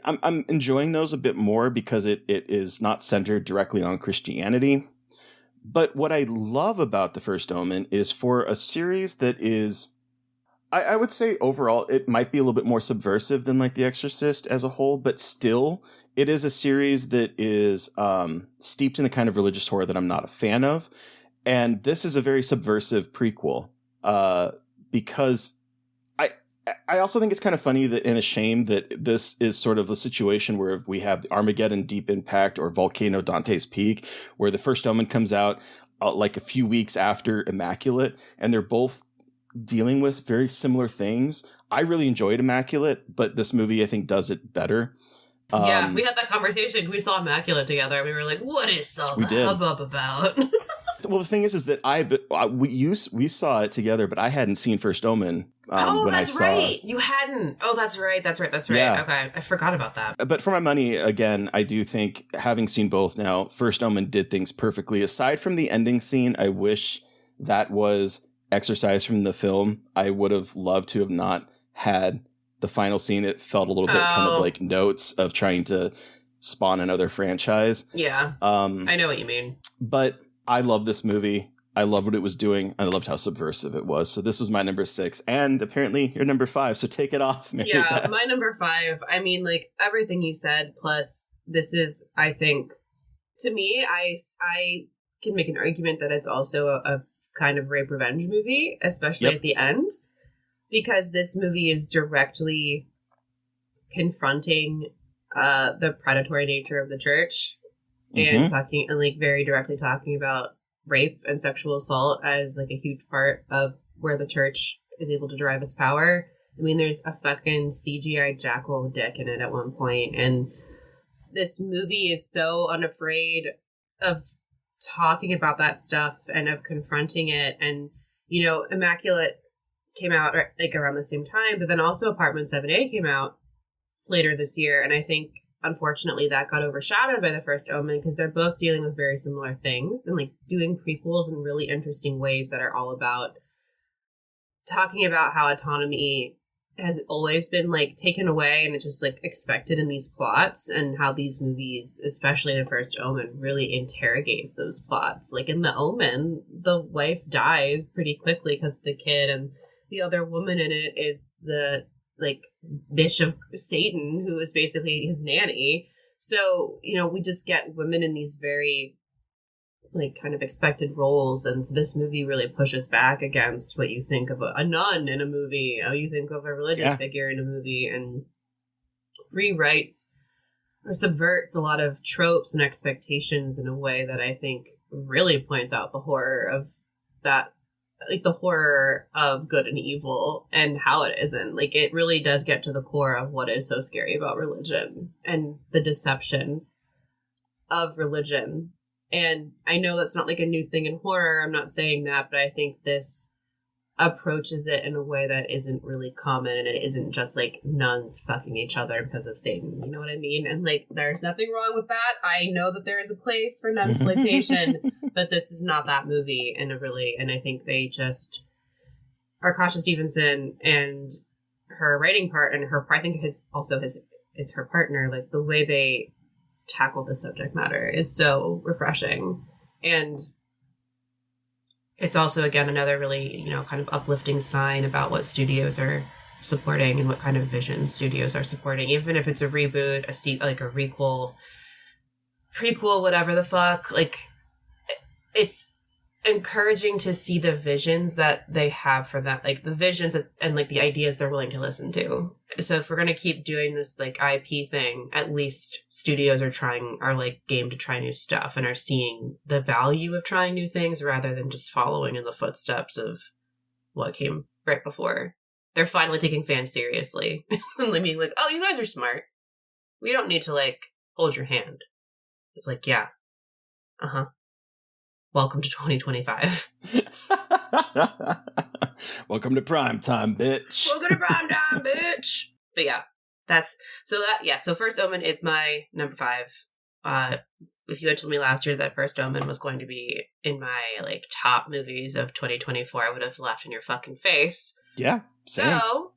I'm enjoying those a bit more, because it is not centered directly on Christianity. But what I love about The First Omen is, for a series that is, I would say overall, it might be a little bit more subversive than like The Exorcist as a whole, but still, it is a series that is steeped in a kind of religious horror that I'm not a fan of. And this is a very subversive prequel, because I also think it's kind of funny and a shame that this is sort of the situation where we have Armageddon, Deep Impact, or Volcano, Dante's Peak, where The First Omen comes out like a few weeks after Immaculate, and they're both dealing with very similar things. I really enjoyed Immaculate, but this movie, I think, does it better. Yeah, we had that conversation. We saw Immaculate together. We were like, what is the hubbub about? Well, the thing is that we saw it together, but I hadn't seen First Omen when I saw right. You hadn't. Oh, that's right. Yeah. Okay, I forgot about that. But for my money, again, I do think, having seen both now, First Omen did things perfectly. Aside from the ending scene, I wish that was exercise from the film. I would have loved to have not had the final scene. It felt a little bit kind of like notes of trying to spawn another franchise. Yeah. I know what you mean. But I love this movie. I love what it was doing. I loved how subversive it was. So this was my number 6, and apparently your number 5. So take it off, Mary. Yeah, my number 5. I mean, like, everything you said, plus this is, I think, to me, I can make an argument that it's also a kind of rape revenge movie, especially at the end, because this movie is directly confronting the predatory nature of the church and talking and like very directly talking about rape and sexual assault as like a huge part of where the church is able to derive its power. I mean, there's a fucking CGI jackal dick in it at one point, and this movie is so unafraid of talking about that stuff and of confronting it. And, you know, Immaculate came out like around the same time, but then also Apartment 7A came out later this year. And I think, unfortunately, that got overshadowed by The First Omen because they're both dealing with very similar things and like doing prequels in really interesting ways that are all about talking about how autonomy has always been like taken away and it's just like expected in these plots, and how these movies, especially The First Omen, really interrogate those plots. Like in The Omen, the wife dies pretty quickly because the kid, and the other woman in it is the like bitch of Satan who is basically his nanny. So, you know, we just get women in these very like kind of expected roles, and this movie really pushes back against what you think of a nun in a movie, how you think of a religious figure in a movie, and rewrites or subverts a lot of tropes and expectations in a way that I think really points out the horror of that, like the horror of good and evil and how it isn't. Like it really does get to the core of what is so scary about religion and the deception of religion. And I know that's not like a new thing in horror. I'm not saying that, but I think this approaches it in a way that isn't really common, and it isn't just like nuns fucking each other because of Satan. You know what I mean? And like, there's nothing wrong with that. I know that there is a place for nunsploitation, but this is not that movie. And I think they just, Arkasha Stevenson and her writing part and her, I think it's her partner, like the way they tackle the subject matter is so refreshing. And it's also, again, another really, you know, kind of uplifting sign about what studios are supporting and what kind of vision studios are supporting, even if it's a reboot, like a requel, prequel, whatever the fuck. Like, it's encouraging to see the visions that they have for that, like the visions and like the ideas they're willing to listen to. So if we're going to keep doing this like IP thing, at least studios are like game to try new stuff and are seeing the value of trying new things rather than just following in the footsteps of what came right before. They're finally taking fans seriously. I mean, like, oh, you guys are smart. We don't need to like hold your hand. It's like, yeah. Uh-huh. Welcome to 2025. Welcome to prime time, bitch. Welcome to prime time, bitch. But yeah, so First Omen is my number 5. If you had told me last year that First Omen was going to be in my like top movies of 2024, I would have laughed in your fucking face. Yeah, same. So,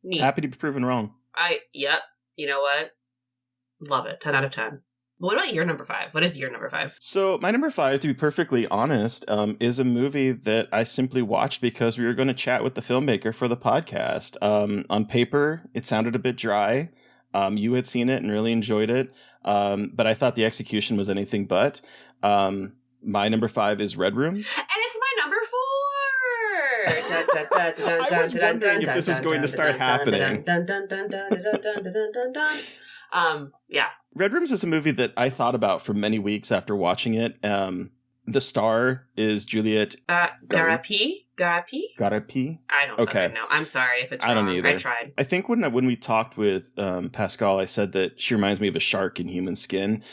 neat. Happy to be proven wrong. Yep. You know what? Love it. 10 out of 10. What about your number 5? What is your number 5? So my number 5, to be perfectly honest, is a movie that I simply watched because we were going to chat with the filmmaker for the podcast. On paper, it sounded a bit dry. You had seen it and really enjoyed it, but I thought the execution was anything but. My number 5 is Red Rooms. And it's my number 4! I was wondering if this was going to start happening. Yeah. Red Rooms is a movie that I thought about for many weeks after watching it. The star is Juliet Garapi? Garapi? I don't fucking know. I'm sorry if it's wrong. I don't either. I tried. I think when we talked with Pascal, I said that she reminds me of a shark in human skin.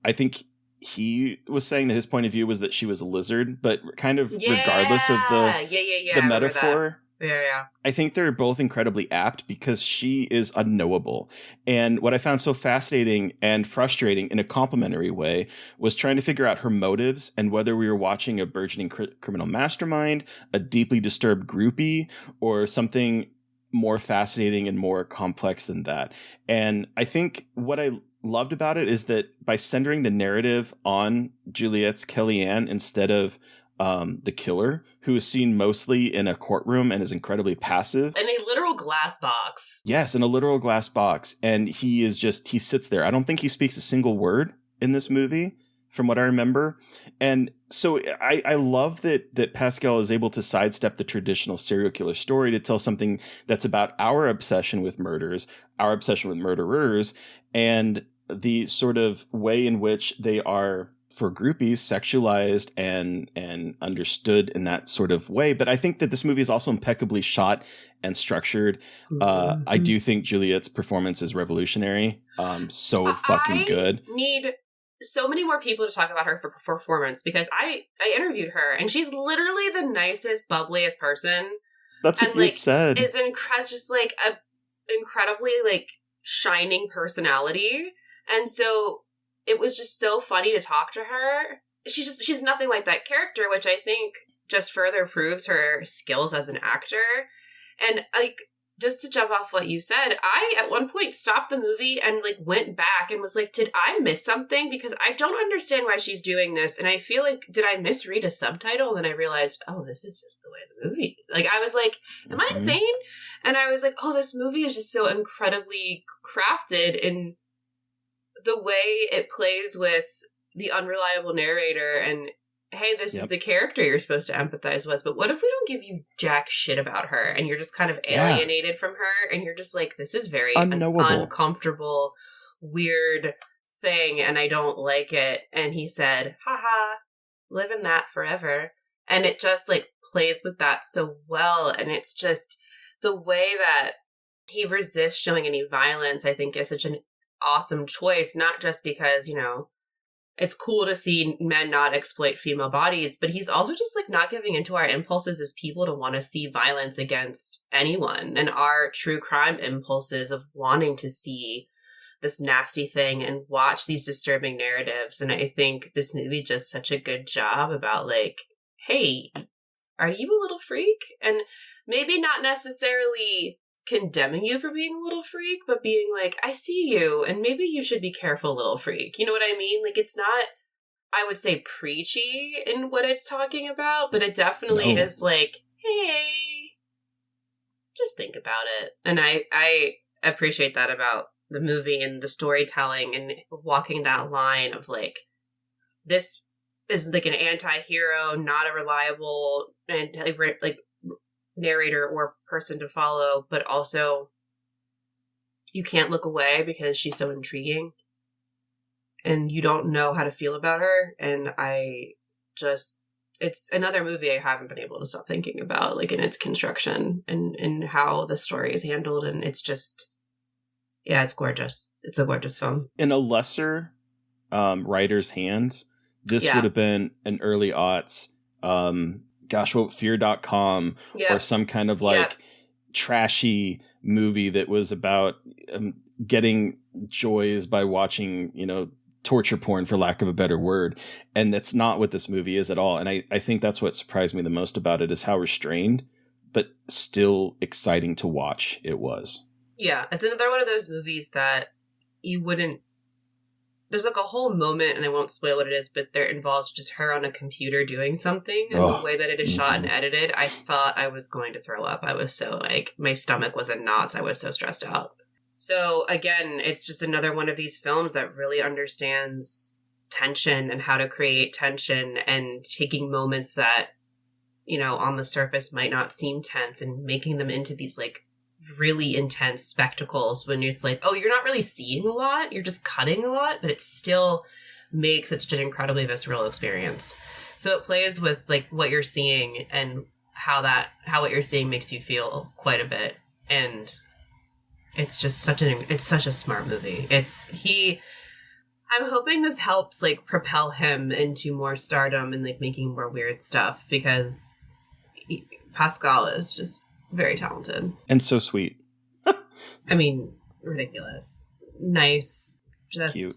I think he was saying that his point of view was that she was a lizard, but kind of regardless of the metaphor. Yeah. I think they're both incredibly apt because she is unknowable. And what I found so fascinating and frustrating in a complimentary way was trying to figure out her motives and whether we were watching a burgeoning criminal mastermind, a deeply disturbed groupie, or something more fascinating and more complex than that. And I think what I loved about it is that by centering the narrative on Juliet's Kellyanne instead of the killer, who is seen mostly in a courtroom and is incredibly passive. In a literal glass box. Yes, in a literal glass box. And he sits there. I don't think he speaks a single word in this movie. from what I remember. And so I love that Pascal is able to sidestep the traditional serial killer story to tell something that's about our obsession with murders, our obsession with murderers, and the sort of way in which they are, for groupies, sexualized and understood in that sort of way. But I think that this movie is also impeccably shot and structured. I do think Juliet's performance is revolutionary. So fucking good. I need so many more people to talk about her for performance, because I interviewed her and she's literally the nicest, bubbliest person. That's what you said. Is just like a incredibly like shining personality. And so it was just so funny to talk to her. She's nothing like that character, which I think just further proves her skills as an actor. And like, just to jump off what you said, I at one point stopped the movie and like went back and was like, did I miss something? Because I don't understand why she's doing this. And I feel like, did I misread a subtitle? And then I realized, oh, this is just the way the movie is. Like, I was like, am I insane? And I was like, oh, this movie is just so incredibly crafted in the way it plays with the unreliable narrator and, hey, this is the character you're supposed to empathize with, but what if we don't give you jack shit about her and you're just kind of alienated from her and you're just like, this is very uncomfortable, weird thing and I don't like it. And he said, haha, live in that forever. And it just like plays with that so well. And it's just the way that he resists showing any violence, I think, is such an awesome choice, not just because, you know, it's cool to see men not exploit female bodies, but he's also just like not giving into our impulses as people to want to see violence against anyone, and our true crime impulses of wanting to see this nasty thing and watch these disturbing narratives. And I think this movie does such a good job about like, hey, are you a little freak? And maybe not necessarily condemning you for being a little freak, but being like, I see you, and maybe you should be careful, little freak. You know what I mean? Like, it's not, I would say, preachy in what it's talking about, but it definitely is like, hey, just think about it. And I appreciate that about the movie and the storytelling and walking that line of like, this is like an anti-hero, not a reliable and like narrator or person to follow, but also you can't look away because she's so intriguing and you don't know how to feel about her. And it's another movie I haven't been able to stop thinking about, like in its construction and how the story is handled. And it's just, yeah, it's gorgeous. It's a gorgeous film. In a lesser writer's hand, this would have been an early aughts fear.com or some kind of like trashy movie that was about getting joys by watching, you know, torture porn, for lack of a better word. And that's not what this movie is at all. And I think that's what surprised me the most about it, is how restrained but still exciting to watch it was. Yeah, it's another one of those movies that you wouldn't, there's like a whole moment, and I won't spoil what it is, but there involves just her on a computer doing something. And the way that it is shot and edited, I thought I was going to throw up. I was so like, my stomach was in knots. I was so stressed out. So again, it's just another one of these films that really understands tension and how to create tension, and taking moments that, you know, on the surface might not seem tense and making them into these like really intense spectacles when it's like, oh, you're not really seeing a lot, you're just cutting a lot, but it still makes it such an incredibly visceral experience. So it plays with like what you're seeing and how what you're seeing makes you feel quite a bit. And it's just such a smart movie. I'm hoping this helps like propel him into more stardom and like making more weird stuff, because Pascal is just very talented. And so sweet. I mean, ridiculous. Nice. Just cute.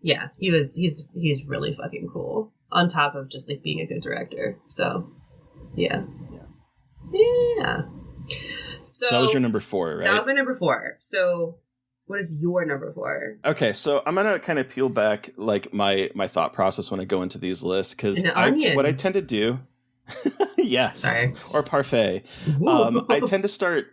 Yeah, he's really fucking cool. On top of just like being a good director. So yeah. So that was your number 4, right? That was my number 4. So what is your number 4? Okay, so I'm gonna kind of peel back like my thought process when I go into these lists, because what I tend to do, yes, sorry, or parfait. I tend to start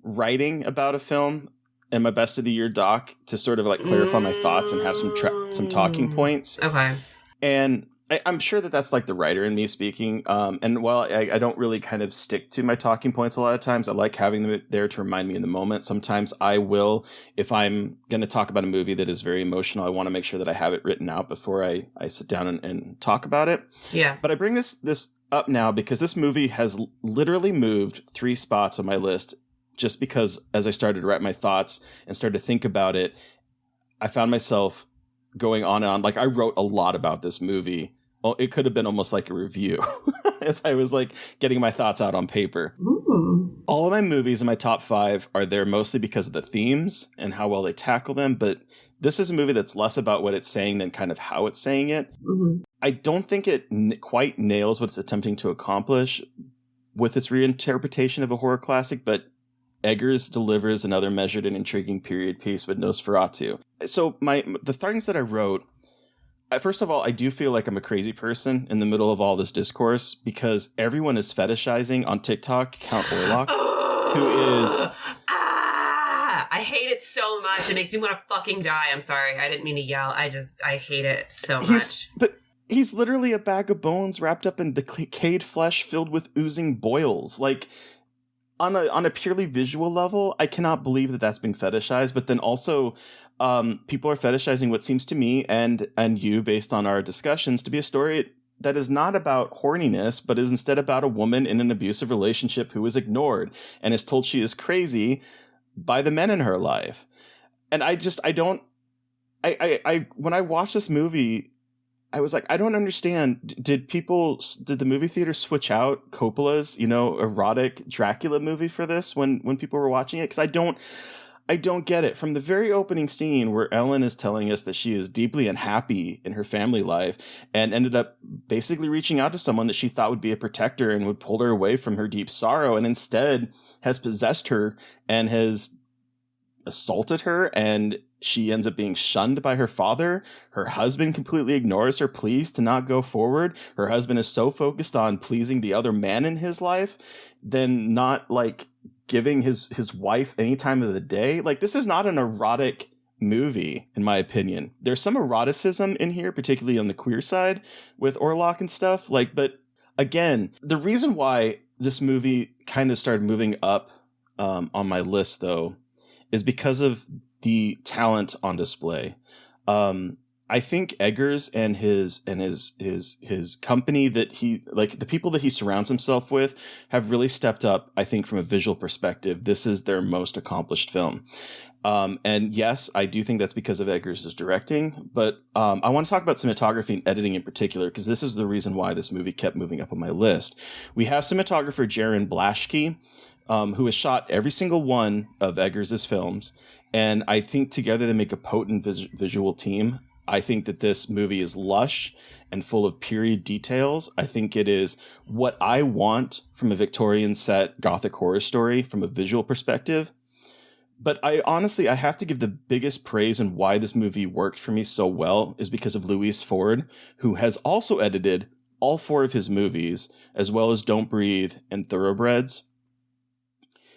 writing about a film in my best of the year doc to sort of like clarify my thoughts and have some talking points. Okay. And I'm sure that that's like the writer in me speaking. And while I don't really kind of stick to my talking points a lot of times, I like having them there to remind me in the moment. Sometimes I will, if I'm going to talk about a movie that is very emotional, I want to make sure that I have it written out before I sit down and talk about it. Yeah. But I bring this up now because this movie has literally moved 3 spots on my list just because as I started to write my thoughts and started to think about it, I found myself going on and on. Like I wrote a lot about this movie. Well, it could have been almost like a review as I was like getting my thoughts out on paper. Ooh. All of my movies in my top 5 are there mostly because of the themes and how well they tackle them. But this is a movie that's less about what it's saying than kind of how it's saying it. Mm-hmm. I don't think it quite nails what it's attempting to accomplish with its reinterpretation of a horror classic, but Eggers delivers another measured and intriguing period piece with Nosferatu. So the things that I wrote, first of all, I do feel like I'm a crazy person in the middle of all this discourse because everyone is fetishizing on TikTok Count Orlok, who is... I hate it so much. It makes me want to fucking die. I'm sorry. I didn't mean to yell. I hate it so much. But he's literally a bag of bones wrapped up in decayed flesh filled with oozing boils. Like... On a purely visual level, I cannot believe that that's being fetishized. But then also, people are fetishizing what seems to me and you, based on our discussions, to be a story that is not about horniness, but is instead about a woman in an abusive relationship who is ignored and is told she is crazy by the men in her life. And when I watch this movie, I was like, I don't understand. Did the movie theater switch out Coppola's, erotic Dracula movie for this when people were watching it? Because I don't get it. From the very opening scene where Ellen is telling us that she is deeply unhappy in her family life and ended up basically reaching out to someone that she thought would be a protector and would pull her away from her deep sorrow, and instead has possessed her and has assaulted her, and she ends up being shunned by her father. Her husband completely ignores her pleas to not go forward. Her husband is so focused on pleasing the other man in his life than not like giving his wife any time of the day. Like, this is not an erotic movie, in my opinion. There's some eroticism in here, particularly on the queer side with Orlok and stuff. Like, but again, the reason why this movie kind of started moving up on my list, though, is because of the talent on display. I think Eggers and his company that he, like the people that he surrounds himself with, have really stepped up. I think from a visual perspective, this is their most accomplished film. And yes, I do think that's because of Eggers' directing, but I want to talk about cinematography and editing in particular, because this is the reason why this movie kept moving up on my list. We have cinematographer Jaron Blaschke, who has shot every single one of Eggers' films. And I think together they make a potent visual team. I think that this movie is lush and full of period details. I think it is what I want from a Victorian set Gothic horror story from a visual perspective. But I have to give the biggest praise and why this movie worked for me so well is because of Louise Ford, who has also edited all 4 of his movies, as well as Don't Breathe and Thoroughbreds.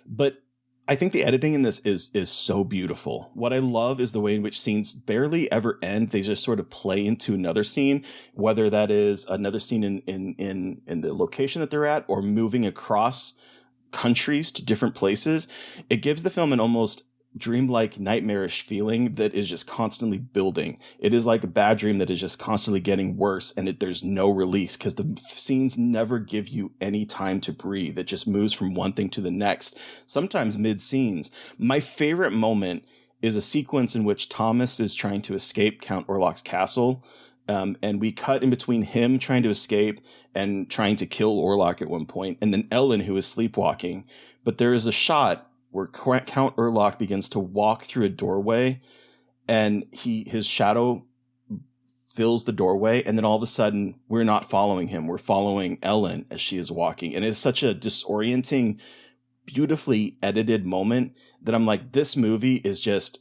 But I think the editing in this is so beautiful. What I love is the way in which scenes barely ever end. They just sort of play into another scene, whether that is another scene in the location that they're at or moving across countries to different places. It gives the film an almost dreamlike, nightmarish feeling that is just constantly building. It is like a bad dream that is just constantly getting worse, and there's no release because the scenes never give you any time to breathe. It just moves from one thing to the next, sometimes mid-scenes. My favorite moment is a sequence in which Thomas is trying to escape Count Orlok's castle, and we cut in between him trying to escape and trying to kill Orlok at one point, and then Ellen, who is sleepwalking. But there is a shot where Count Orlok begins to walk through a doorway, and his shadow fills the doorway, and then all of a sudden, we're not following him. We're following Ellen as she is walking. And it's such a disorienting, beautifully edited moment that I'm like, this movie is just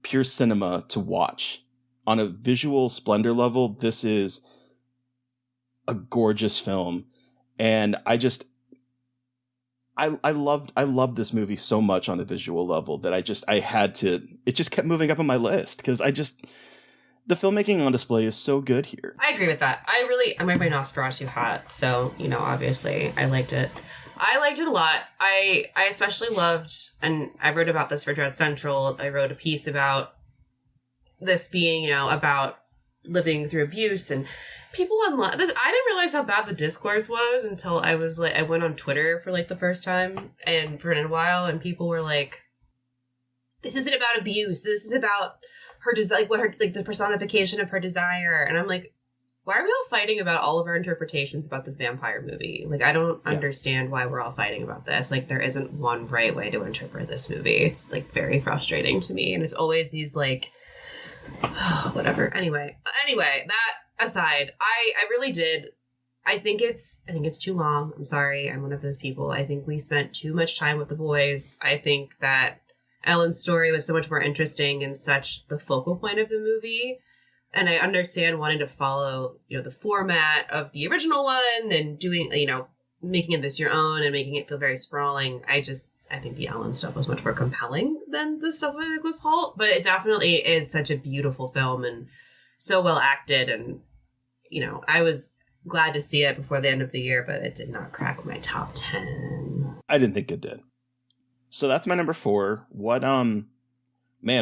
pure cinema to watch. On a visual splendor level, this is a gorgeous film. And I loved this movie so much on a visual level that it just kept moving up on my list because the filmmaking on display is so good here. I agree with that. I'm wearing my Nosferatu hat, so, obviously I liked it. I liked it a lot. I especially loved, and I wrote about this for Dread Central, I wrote a piece about this being, about living through abuse and people online. I didn't realize how bad the discourse was until I went on Twitter for the first time and for a while, and people were like, this isn't about abuse. This is about her desire, the personification of her desire. And I'm like, why are we all fighting about all of our interpretations about this vampire movie? I don't understand why we're all fighting about this. There isn't one right way to interpret this movie. It's very frustrating to me. And it's always these whatever. Anyway, that aside, I really did. I think it's too long. I'm sorry. I'm one of those people. I think we spent too much time with the boys. I think that Ellen's story was so much more interesting and such the focal point of the movie. And I understand wanting to follow, the format of the original one and doing, making it this your own and making it feel very sprawling. I think the Ellen stuff was much more compelling than the stuff with Nicholas Hoult, but it definitely is such a beautiful film and so well acted. And, I was glad to see it before the end of the year, but it did not crack my top 10. I didn't think it did. So that's my number 4. What, man,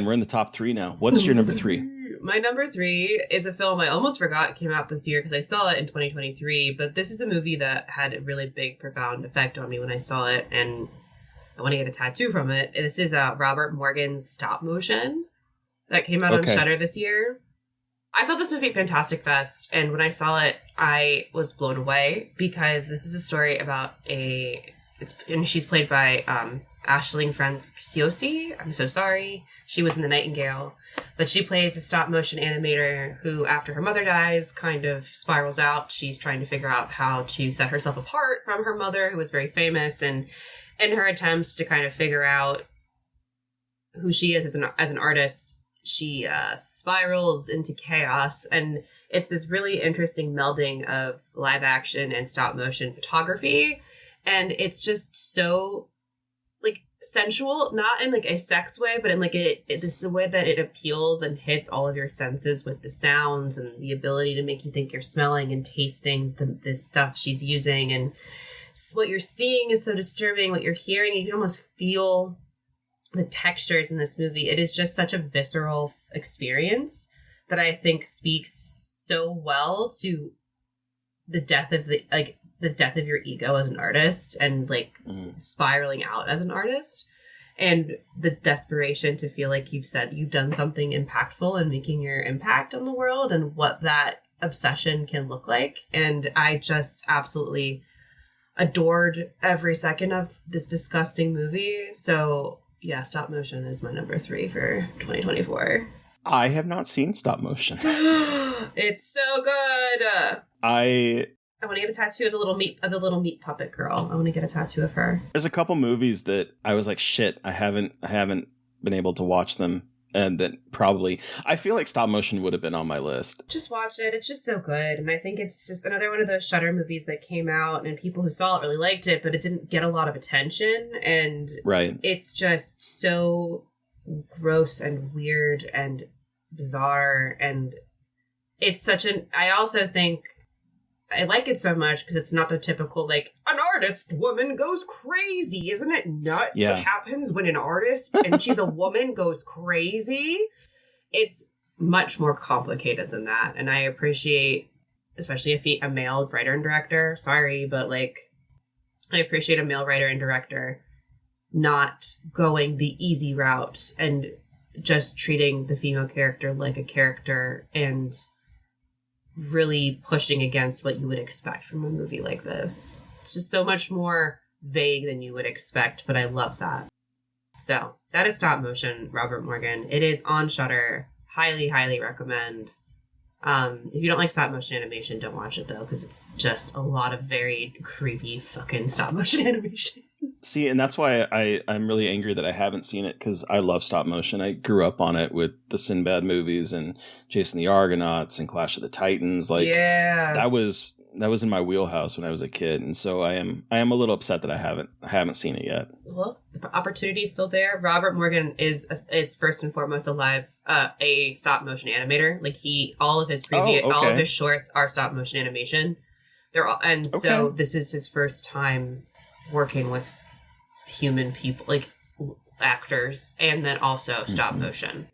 we're in the top 3 now. What's your number 3? My number 3 is a film I almost forgot came out this year because I saw it in 2023, but this is a movie that had a really big, profound effect on me when I saw it, and I want to get a tattoo from it. This is Robert Morgan's Stop Motion that came out on Shudder this year. I saw this movie at Fantastic Fest, and when I saw it, I was blown away because this is a story about and she's played by Aisling Franciosi. I'm so sorry. She was in The Nightingale. But she plays a stop-motion animator who, after her mother dies, kind of spirals out. She's trying to figure out how to set herself apart from her mother, who was very famous. And in her attempts to kind of figure out who she is as an artist, she spirals into chaos. And it's this really interesting melding of live action and stop-motion photography. And it's just so sensual, not in a sex way, but in this the way that it appeals and hits all of your senses with the sounds and the ability to make you think you're smelling and tasting this stuff she's using. And what you're seeing is so disturbing. What you're hearing, you can almost feel the textures in this movie. It is just such a visceral experience that I think speaks so well to the death of the death of your ego as an artist and spiraling out as an artist, and the desperation to feel like you've done something impactful and making your impact on the world and what that obsession can look like. And I just absolutely adored every second of this disgusting movie. So yeah, Stop Motion is my number 3 for 2024. I have not seen Stop Motion. It's so good. I want to get a tattoo of the little meat puppet girl. I want to get a tattoo of her. There's a couple movies that I was like, shit, I haven't been able to watch them, and that probably I feel like Stop Motion would have been on my list. Just watch it. It's just so good, and I think it's just another one of those Shudder movies that came out, and people who saw it really liked it, but it didn't get a lot of attention, and it's just so gross and weird and bizarre, and it's such I also think I like it so much because it's not the typical, an artist woman goes crazy. Isn't it nuts what happens when an artist, and she's a woman, goes crazy? It's much more complicated than that. And I appreciate, especially a male writer and director, sorry, but I appreciate a male writer and director not going the easy route and just treating the female character like a character and really pushing against what you would expect from a movie like this. It's just so much more vague than you would expect, but I love that. So that is Stop Motion, Robert Morgan. It is on Shudder. Highly, highly recommend. If you don't like stop motion animation, don't watch it though, because it's just a lot of very creepy fucking stop motion animation. See, and that's why I'm really angry that I haven't seen it, because I love stop motion. I grew up on it with the Sinbad movies and Jason the Argonauts and Clash of the Titans. That was that was in my wheelhouse when I was a kid, and so I am a little upset that I haven't seen it yet. Well, the opportunity is still there. Robert Morgan is first and foremost a stop motion animator. Like all of his all of his shorts are stop motion animation. So this is his first time working with human people, like actors, and then also stop motion,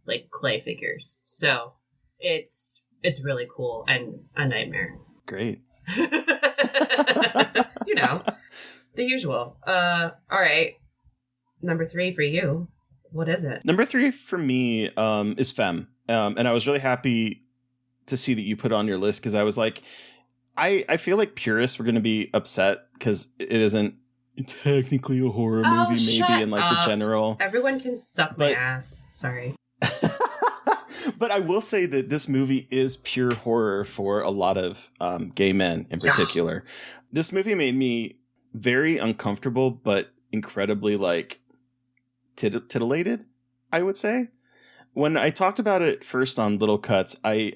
like clay figures. So it's really cool and a nightmare. Great. The usual. All right. Number 3 for you. What is it? Number 3 for me is Femme. And I was really happy to see that you put it on your list, because I was like, I feel like purists were going to be upset because it isn't technically a horror movie, maybe in like the general. Everyone can suck my ass. Sorry. But I will say that this movie is pure horror for a lot of gay men in particular. This movie made me very uncomfortable, but incredibly like titillated, I would say. When I talked about it first on Little Cuts, I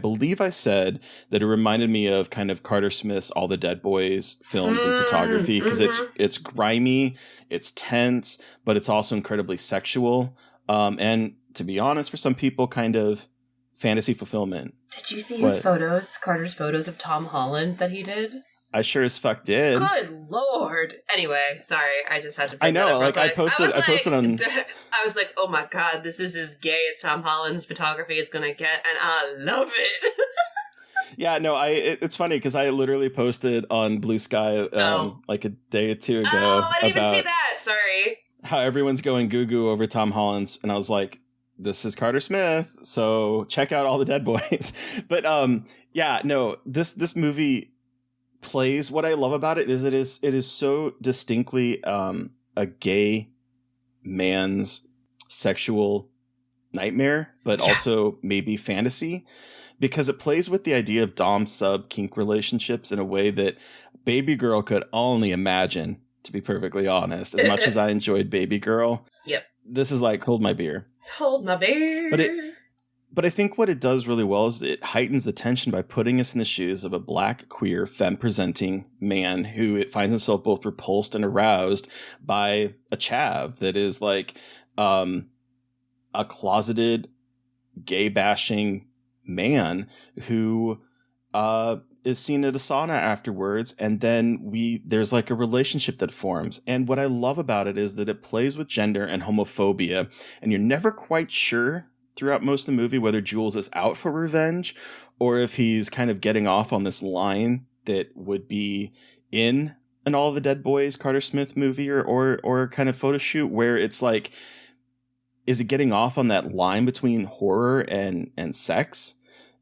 believe I said that it reminded me of kind of Carter Smith's All the Dead Boys films and photography, because it's grimy, it's tense, but it's also incredibly sexual. And to be honest, for some people, kind of fantasy fulfillment. Did you see his photos, Carter's photos of Tom Holland that he did? I sure as fuck did. Good Lord. Anyway, sorry, I just had to. I know, like I posted on. I was like, oh my God, this is as gay as Tom Holland's photography is gonna get, and I love it. Yeah, no, it's funny because I literally posted on Blue Sky like a day or two ago. Oh, I didn't even see that. Sorry. How everyone's going goo-goo over Tom Holland's, and I was like, this is Carter Smith, so check out All the Dead Boys. But yeah, no, this movie plays. What I love about it is so distinctly a gay man's sexual nightmare, but also maybe fantasy, because it plays with the idea of dom sub kink relationships in a way that Baby Girl could only imagine, to be perfectly honest. As much as I enjoyed Baby Girl, this is like hold my beer. Hold my beer. But I think what it does really well is it heightens the tension by putting us in the shoes of a black, queer, femme-presenting man who finds himself both repulsed and aroused by a chav that is like a closeted, gay-bashing man who is seen at a sauna afterwards, and then there's like a relationship that forms. And what I love about it is that it plays with gender and homophobia, and you're never quite sure throughout most of the movie whether Jules is out for revenge or if he's kind of getting off on this line that would be in an All the Dead Boys Carter Smith movie or kind of photo shoot, where it's like, is it getting off on that line between horror and sex?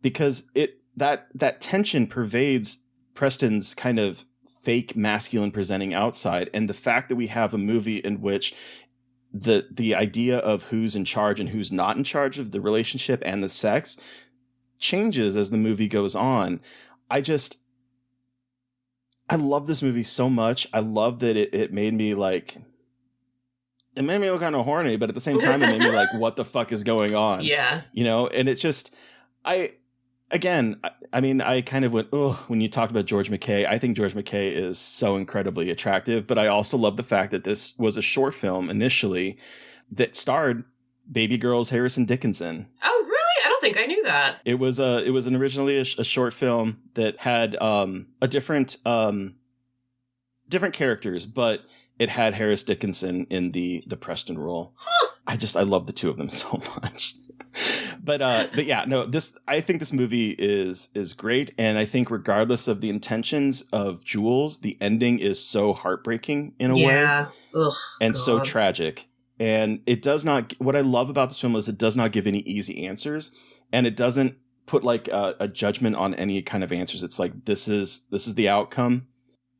Because that tension pervades Preston's kind of fake masculine presenting outside, and the fact that we have a movie in which the idea of who's in charge and who's not in charge of the relationship and the sex changes as the movie goes on. I love this movie so much. I love that it made me like, it made me look kind of horny, but at the same time, it made me like, what the fuck is going on? Yeah. And it's just, I mean, I kind of went, ugh, when you talked about George McKay. I think George McKay is so incredibly attractive, but I also love the fact that this was a short film initially that starred baby girls Harrison Dickinson. Oh, really? I don't think I knew that. It was originally a short film that had a different characters, but it had Harris Dickinson in the Preston role. Huh. I love the two of them so much. But yeah, no, I think this movie is great, and I think regardless of the intentions of Jules, the ending is so heartbreaking in a way, and so tragic. And it does not. What I love about this film is it does not give any easy answers, and it doesn't put like a judgment on any kind of answers. It's like this is the outcome.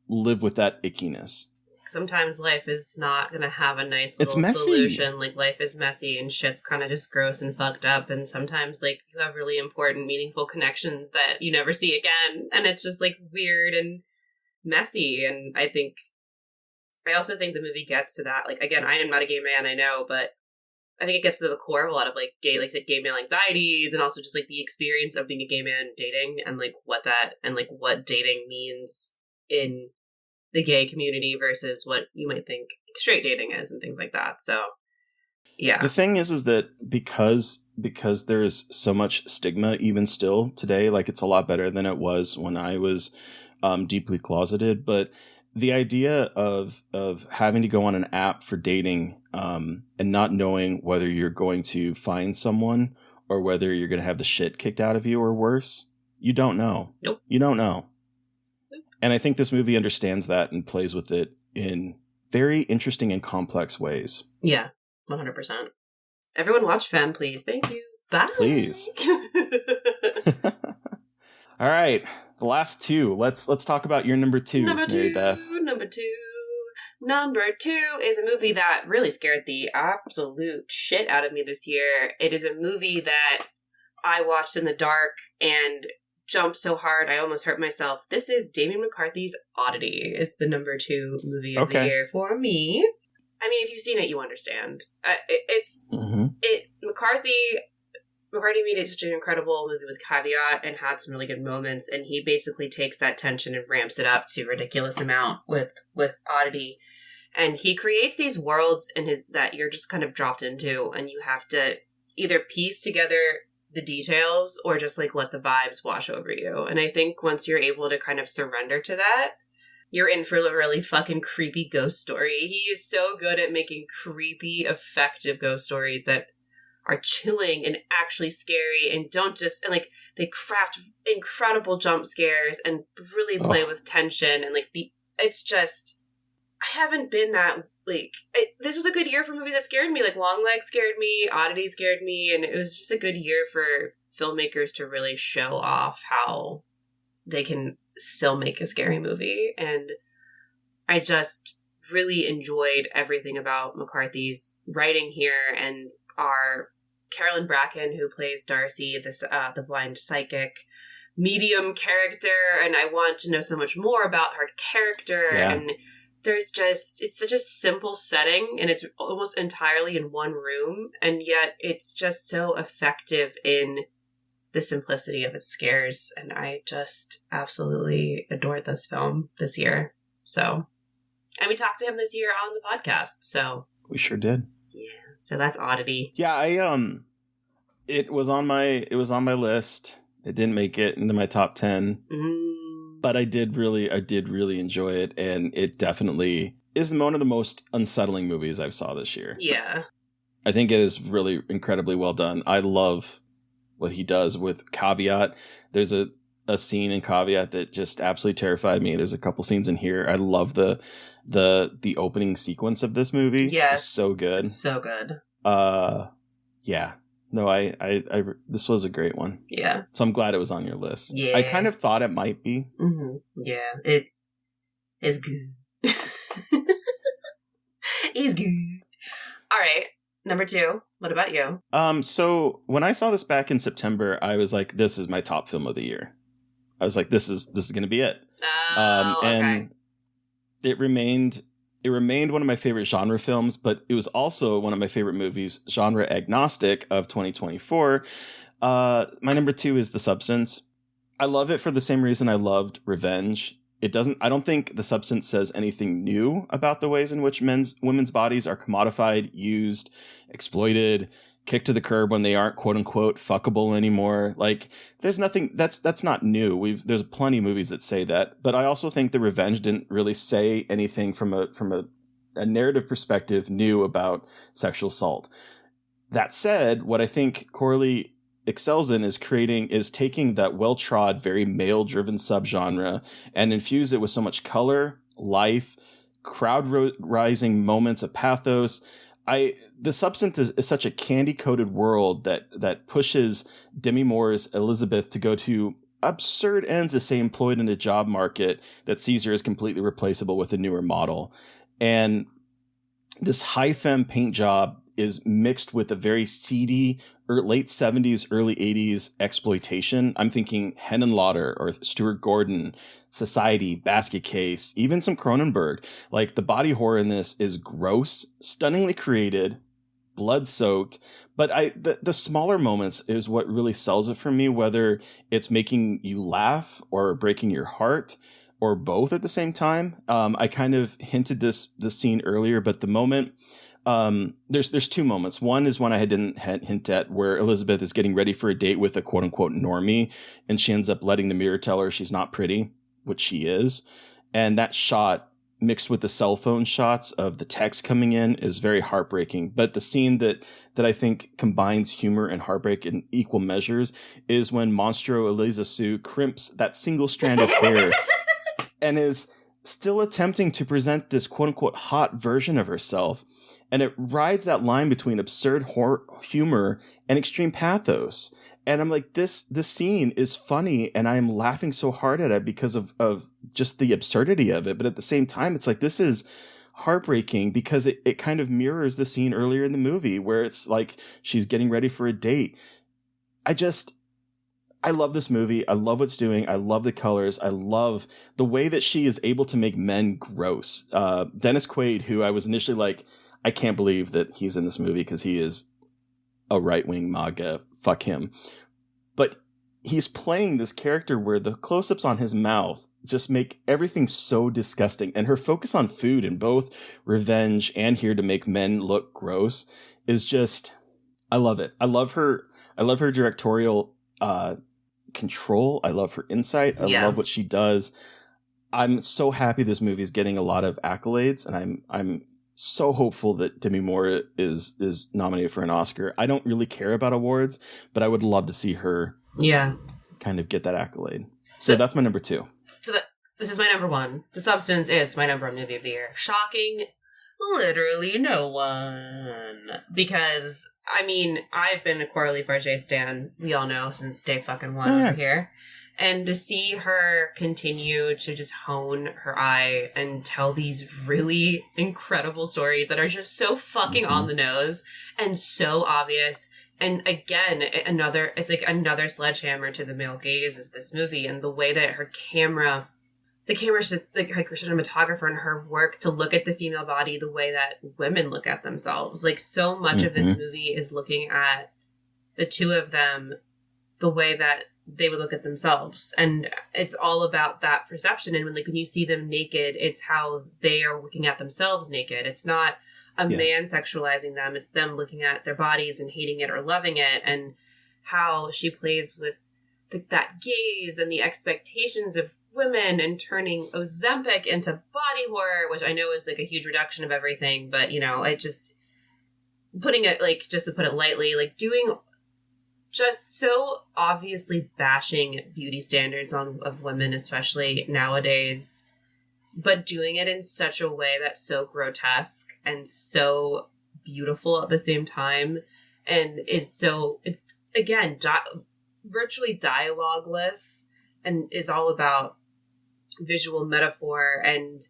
Live with that ickiness. Sometimes life is not going to have a nice little solution. Like, life is messy and shit's kind of just gross and fucked up. And sometimes, like, you have really important, meaningful connections that you never see again. And it's just, like, weird and messy. And I also think the movie gets to that. Like, again, I am not a gay man, I know, but I think it gets to the core of a lot of like gay male anxieties, and also just like the experience of being a gay man dating, and like what dating means in the gay community versus what you might think straight dating is and things like that. So yeah. The thing is that because there's so much stigma even still today, like it's a lot better than it was when I was deeply closeted, but the idea of having to go on an app for dating and not knowing whether you're going to find someone or whether you're going to have the shit kicked out of you or worse, you don't know. Nope. You don't know. Nope. And I think this movie understands that and plays with it in very interesting and complex ways. Yeah, 100%. Everyone watch Femme, please. Thank you. Bye. Please. All right. The last two. Let's talk about your number two, Mary Beth. Number two is a movie that really scared the absolute shit out of me this year. It is a movie that I watched in the dark and jumped so hard I almost hurt myself. This is Damien McCarthy's Oddity. It's the number two movie of the year for me. I mean, if you've seen it, you understand. McCarthy made it such an incredible movie with caveat and had some really good moments, and he basically takes that tension and ramps it up to a ridiculous amount with Oddity. And he creates these worlds that you're just kind of dropped into, and you have to either piece together the details or just like let the vibes wash over you. And I think once you're able to kind of surrender to that, you're in for a really fucking creepy ghost story. He is so good at making creepy, effective ghost stories that are chilling and actually scary, and they craft incredible jump scares and really play with tension, and it's just, I haven't been that, this was a good year for movies that scared me. Like Longlegs scared me, Oddity scared me, and it was just a good year for filmmakers to really show off how they can still make a scary movie. And I just really enjoyed everything about McCarthy's writing here, and our Carolyn Bracken, who plays Darcy, the blind psychic medium character, and I want to know so much more about her character. Yeah. And it's such a simple setting, and it's almost entirely in one room, and yet it's just so effective in the simplicity of its scares, and I just absolutely adored this film this year. So, and we talked to him this year on the podcast, so. We sure did. Yeah. So that's Oddity. Yeah, it was on my list. It didn't make it into my top 10. But I did really enjoy it, and it definitely is one of the most unsettling movies I've saw this year. Yeah. I think it is really incredibly well done. I love what he does with Caveat. There's a scene in Caveat that just absolutely terrified me. There's a couple scenes in here. I love the opening sequence of this movie. Yes. It's so good. So good. Yeah. No, I this was a great one. Yeah. So I'm glad it was on your list. Yeah. I kind of thought it might be. Mm-hmm. Yeah. It is good. It's good. All right. Number two. What about you? So when I saw this back in September, I was like, this is my top film of the year. I was like, this is going to be it. And it remained one of my favorite genre films, but it was also one of my favorite movies, genre agnostic, of 2024. My number two is The Substance. I love it for the same reason I loved Revenge. I don't think The Substance says anything new about the ways in which women's bodies are commodified, used, exploited, kicked to the curb when they aren't quote unquote fuckable anymore. Like, there's nothing that's not new. There's plenty of movies that say that, but I also think The Revenge didn't really say anything from a narrative perspective new about sexual assault. That said, what I think Corley excels in is taking that well-trod, very male-driven subgenre and infuse it with so much color, life, crowd-rising moments of pathos. The Substance is such a candy-coated world that pushes Demi Moore's Elizabeth to go to absurd ends to stay employed in a job market that sees her as completely replaceable with a newer model. And this high femme paint job is mixed with a very seedy late 70s, early 80s exploitation. I'm thinking Henenlotter or Stuart Gordon, Society, Basket Case, even some Cronenberg. Like, the body horror in this is gross, stunningly created, blood soaked. But the smaller moments is what really sells it for me, whether it's making you laugh or breaking your heart or both at the same time. I kind of hinted this scene earlier, but the moment, there's two moments. One is one I didn't hint at, where Elizabeth is getting ready for a date with a quote unquote normie, and she ends up letting the mirror tell her she's not pretty, which she is. And that shot mixed with the cell phone shots of the text coming in is very heartbreaking. But the scene that I think combines humor and heartbreak in equal measures is when Monstro Eliza Sue crimps that single strand of hair and is still attempting to present this quote unquote hot version of herself. And it rides that line between absurd humor and extreme pathos. And I'm like, this scene is funny, and I'm laughing so hard at it because of just the absurdity of it. But at the same time, it's like, this is heartbreaking because it kind of mirrors the scene earlier in the movie where it's like she's getting ready for a date. I love this movie. I love what's doing. I love the colors. I love the way that she is able to make men gross. Dennis Quaid, who I was initially like, I can't believe that he's in this movie because he is a right-wing MAGA. Fuck him. But he's playing this character where the close-ups on his mouth just make everything so disgusting. And her focus on food in both Revenge and Here to Make Men Look Gross is just, I love it. I love her directorial control. I love her insight. I love what she does. I'm so happy this movie is getting a lot of accolades, and I'm so hopeful that Demi Moore is nominated for an Oscar. I don't really care about awards, but I would love to see her kind of get that accolade. So that's my number 2. So this is my number 1. The Substance is my number 1 movie of the year. Shocking literally no one. Because, I mean, I've been a Coralie Farge stan, we all know, since day fucking 1 over here. And to see her continue to just hone her eye and tell these really incredible stories that are just so fucking on the nose and so obvious. And again, it's like another sledgehammer to the male gaze is this movie, and the way that her the cinematographer and her work to look at the female body the way that women look at themselves. Like, so much of this movie is looking at the two of them the way that they would look at themselves, and it's all about that perception. And when you see them naked, it's how they are looking at themselves naked. It's not a man sexualizing them, it's them looking at their bodies and hating it or loving it. And how she plays with that gaze and the expectations of women, and turning Ozempic into body horror, which I know is like a huge reduction of everything, but it just putting it, like, just to put it lightly, like doing just so obviously bashing beauty standards of women, especially nowadays, but doing it in such a way that's so grotesque and so beautiful at the same time, and is so, it's again virtually dialogueless, and is all about visual metaphor and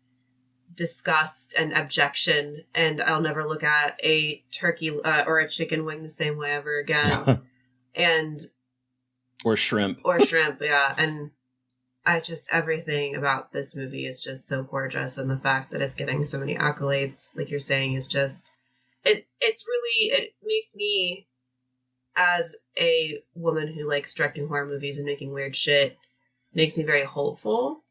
disgust and abjection. And I'll never look at a turkey or a chicken wing the same way ever again. Or shrimp. Yeah. And everything about this movie is just so gorgeous, and the fact that it's getting so many accolades, like you're saying, is just, it makes me, as a woman who likes directing horror movies and making weird shit, makes me very hopeful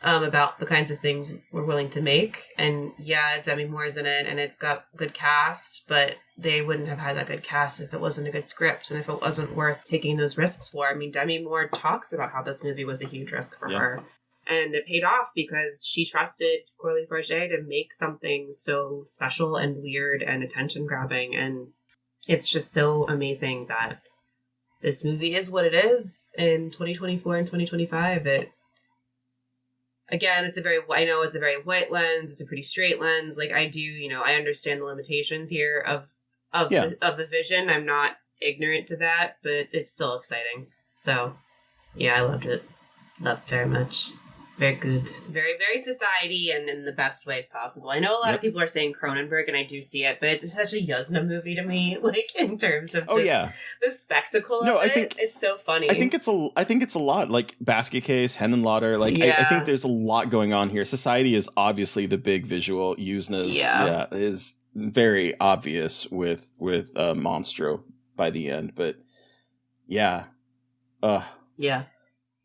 about the kinds of things we're willing to make. And yeah, Demi Moore's in it, and it's got good cast, but they wouldn't have had that good cast if it wasn't a good script, and if it wasn't worth taking those risks for. I mean, Demi Moore talks about how this movie was a huge risk for her, and it paid off because she trusted Coralie Farge to make something so special and weird and attention-grabbing, and it's just so amazing that this movie is what it is in 2024 and 2025. Again, it's a very white lens. It's a pretty straight lens. Like, I do, I understand the limitations here of the vision. I'm not ignorant to that, but it's still exciting. So, yeah, I loved it. Loved very much. Very good. Very, very society, and in the best ways possible. I know a lot of people are saying Cronenberg, and I do see it, but it's such a Yuzna movie to me, like, in terms of the spectacle of it. Think it's so funny. I think it's a lot. Like, Basket Case, Henenlotter, like, I think there's a lot going on here. Society is obviously the big visual. Yuzna's very obvious with Monstro by the end, but yeah. Yeah.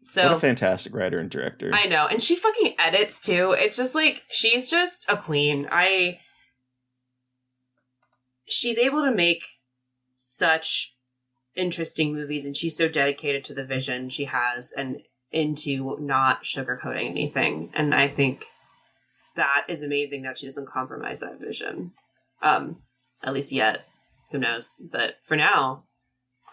So, what a fantastic writer and director. I know. And she fucking edits too. It's just like, she's just a queen. She's able to make such interesting movies, and she's so dedicated to the vision she has and into not sugarcoating anything. And I think that is amazing that she doesn't compromise that vision. At least yet. Who knows? But for now,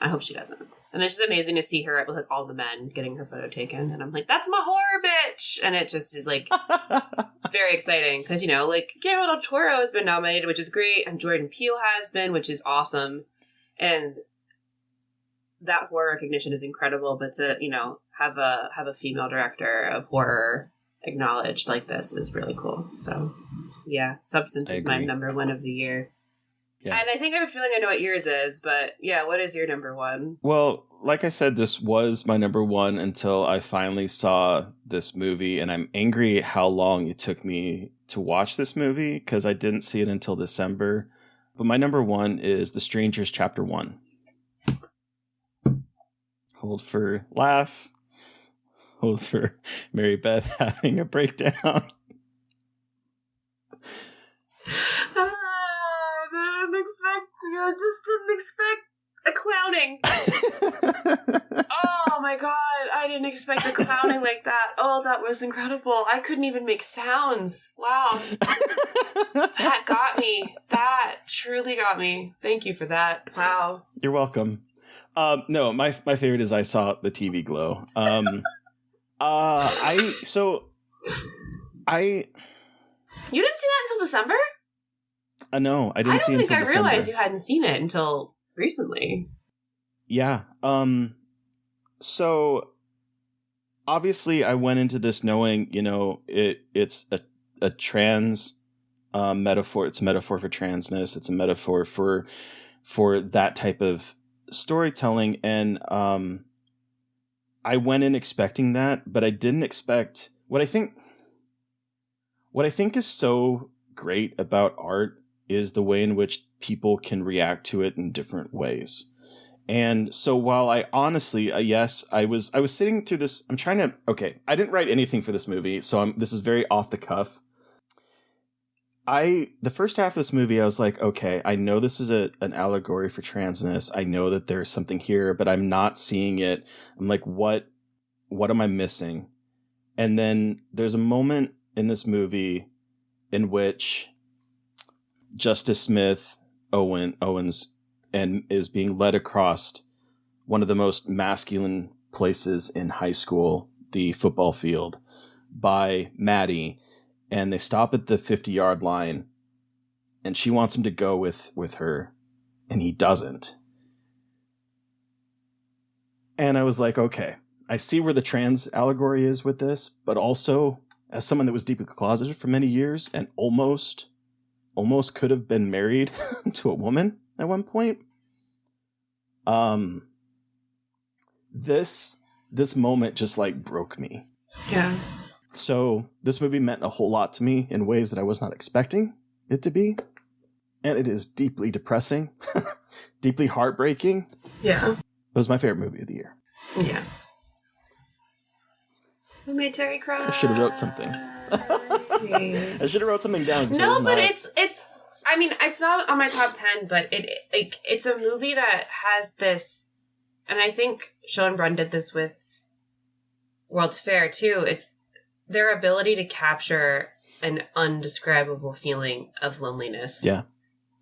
I hope she doesn't. And it's just amazing to see her with like all the men getting her photo taken. And I'm like, that's my horror bitch! And it just is like very exciting. Because, you know, like Guillermo del Toro has been nominated, which is great. And Jordan Peele has been, which is awesome. And that horror recognition is incredible. But to, you know, have a female director of horror acknowledged like this is really cool. So, yeah, Substance is my number one of the year. Yeah. And I think I have a feeling I know what yours is, but yeah, what is your number one? Well, like I said, this was my number one until I finally saw this movie, and I'm angry at how long it took me to watch this movie because I didn't see it until December. But my number one is The Strangers Chapter 1. Hold for laugh. Hold for Mary Beth having a breakdown. I just didn't expect a clowning. Oh my god, I didn't expect a clowning like that. Oh, that was incredible. I couldn't even make sounds. Wow. That got me. That truly got me. Thank you for that. Wow. You're welcome. No, my favorite is I saw the TV glow. You didn't see that until December? No, I didn't see it until December. I don't think I realized you hadn't seen it until recently. Yeah. So obviously I went into this knowing, you know, it's a trans metaphor. It's a metaphor for transness. It's a metaphor for that type of storytelling. And I went in expecting that, but I didn't expect what I think is so great about art is the way in which people can react to it in different ways. And so while I honestly, yes, I was sitting through this, I didn't write anything for this movie, so this is very off the cuff. The first half of this movie, I was like, okay, I know this is an allegory for transness. I know that there's something here, but I'm not seeing it. I'm like, what am I missing? And then there's a moment in this movie in which Justice Smith Owens and is being led across one of the most masculine places in high school, the football field, by Maddie, and they stop at the 50-yard line, and she wants him to go with her, and he doesn't. And I was like, okay, I see where the trans allegory is with this, but also as someone that was deeply closeted for many years and almost could have been married to a woman at one point. This moment just like broke me. Yeah. So this movie meant a whole lot to me in ways that I was not expecting it to be. And it is deeply depressing, deeply heartbreaking. Yeah. It was my favorite movie of the year. Yeah. Who made Terry cry? I should have wrote something. I should have wrote something down. No, but it's. I mean, it's not on my top 10, but it's a movie that has this, and I think Schoenbrunn did this with World's Fair too. It's their ability to capture an undescribable feeling of loneliness. Yeah,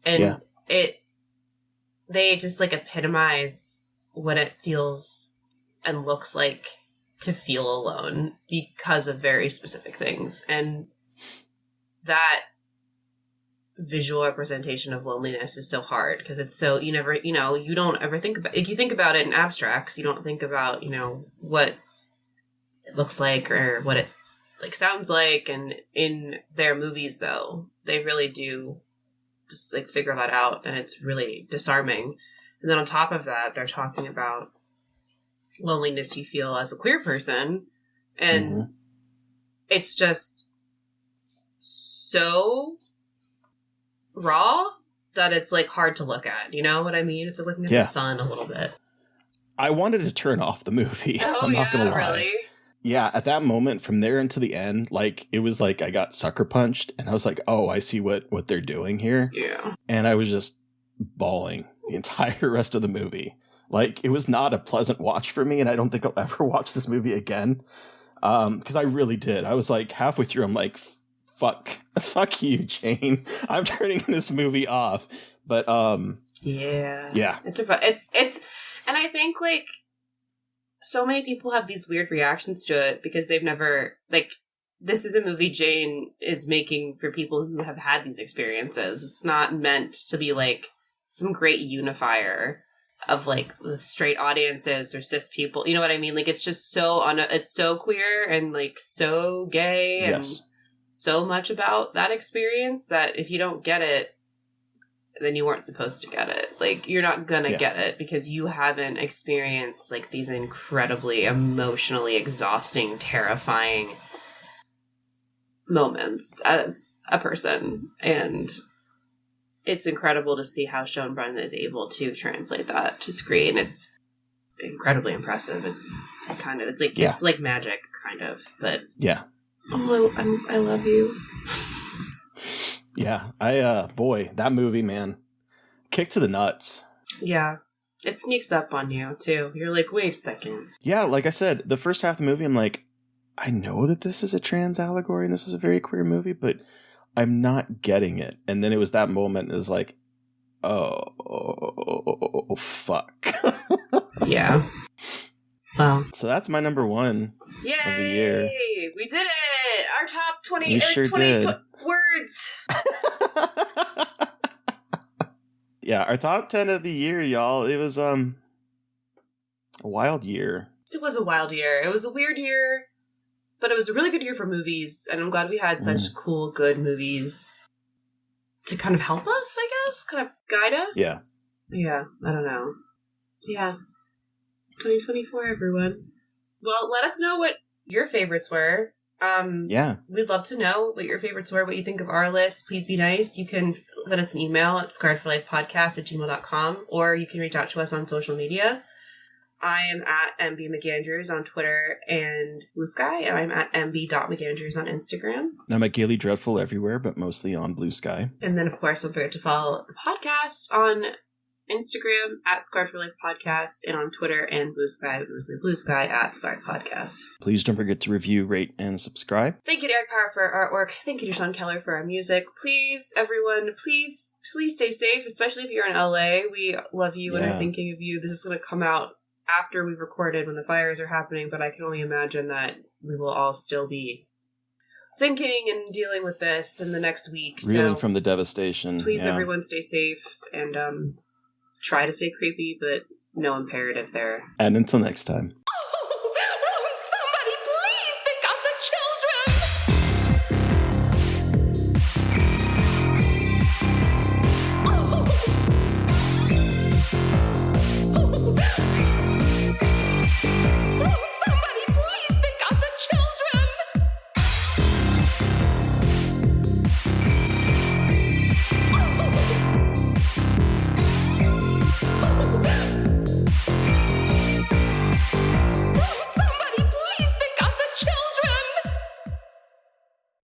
and they just like epitomize what it feels and looks like to feel alone because of very specific things. And that visual representation of loneliness is so hard because it's so, you don't ever think about it. You think about it in abstracts. You don't think about, what it looks like or what it like sounds like. And in their movies though, they really do just like figure that out. And it's really disarming. And then on top of that, they're talking about loneliness you feel as a queer person, and it's just so raw that it's like hard to look at. You know what I mean? It's like looking at the sun a little bit. I wanted to turn off the movie. Oh, I'm not gonna lie. Really? Yeah, at that moment, from there into the end, like it was like I got sucker punched, and I was like, "Oh, I see what they're doing here." Yeah, and I was just bawling the entire rest of the movie. Like it was not a pleasant watch for me, and I don't think I'll ever watch this movie again. Because I really did. I was like halfway through, I'm like, "Fuck you, Jane. I'm turning this movie off." But yeah, it's, and I think like. So many people have these weird reactions to it because they've never, like, this is a movie Jane is making for people who have had these experiences. It's not meant to be, like, some great unifier of, like, with straight audiences or cis people. You know what I mean? Like, it's just so, it's so queer and, like, so gay and so much about that experience that if you don't get it, then you weren't supposed to get it. Like, you're not gonna get it because you haven't experienced, like, these incredibly emotionally exhausting, terrifying moments as a person. And it's incredible to see how Schoenbrunn is able to translate that to screen. It's incredibly impressive. It's like magic, kind of. But yeah. Oh, I love you. Yeah, boy, that movie, man, kick to the nuts. Yeah, it sneaks up on you, too. You're like, wait a second. Yeah, like I said, the first half of the movie, I'm like, I know that this is a trans allegory and this is a very queer movie, but I'm not getting it. And then it was that moment, it was like, oh fuck. Yeah. Wow. So that's my number one Yay! of the year. We did it! Our top 20, we sure 20 did. words. Yeah, our top 10 of the year, y'all. It was a wild year. It was a wild year. It was a weird year, but it was a really good year for movies, and I'm glad we had such cool, good movies to kind of help us, I guess, kind of guide us. Yeah. Yeah, I don't know. Yeah. 2024, everyone. Well, let us know what your favorites were. Yeah. We'd love to know what your favorites were, what you think of our list. Please be nice. You can send us an email at scarredforlifepodcast@gmail.com, or you can reach out to us on social media. I am at MB McAndrews on Twitter and Blue Sky, and I'm at mb.mcandrews on Instagram. And I'm at Gaily Dreadful everywhere, but mostly on Blue Sky. And then, of course, don't forget to follow the podcast on Instagram at Scarred for Life Podcast, and on Twitter and Blue Sky, mostly Blue Sky at Scarred Podcast. Please don't forget to review, rate, and subscribe. Thank you to Eric Power for our artwork. Thank you to Sean Keller for our music. Please, everyone, please stay safe, especially if you're in LA. We love you and are thinking of you. This is going to come out after we've recorded when the fires are happening, but I can only imagine that we will all still be thinking and dealing with this in the next week. Reeling from the devastation. Please, everyone, stay safe and try to stay creepy, but no imperative there. And until next time.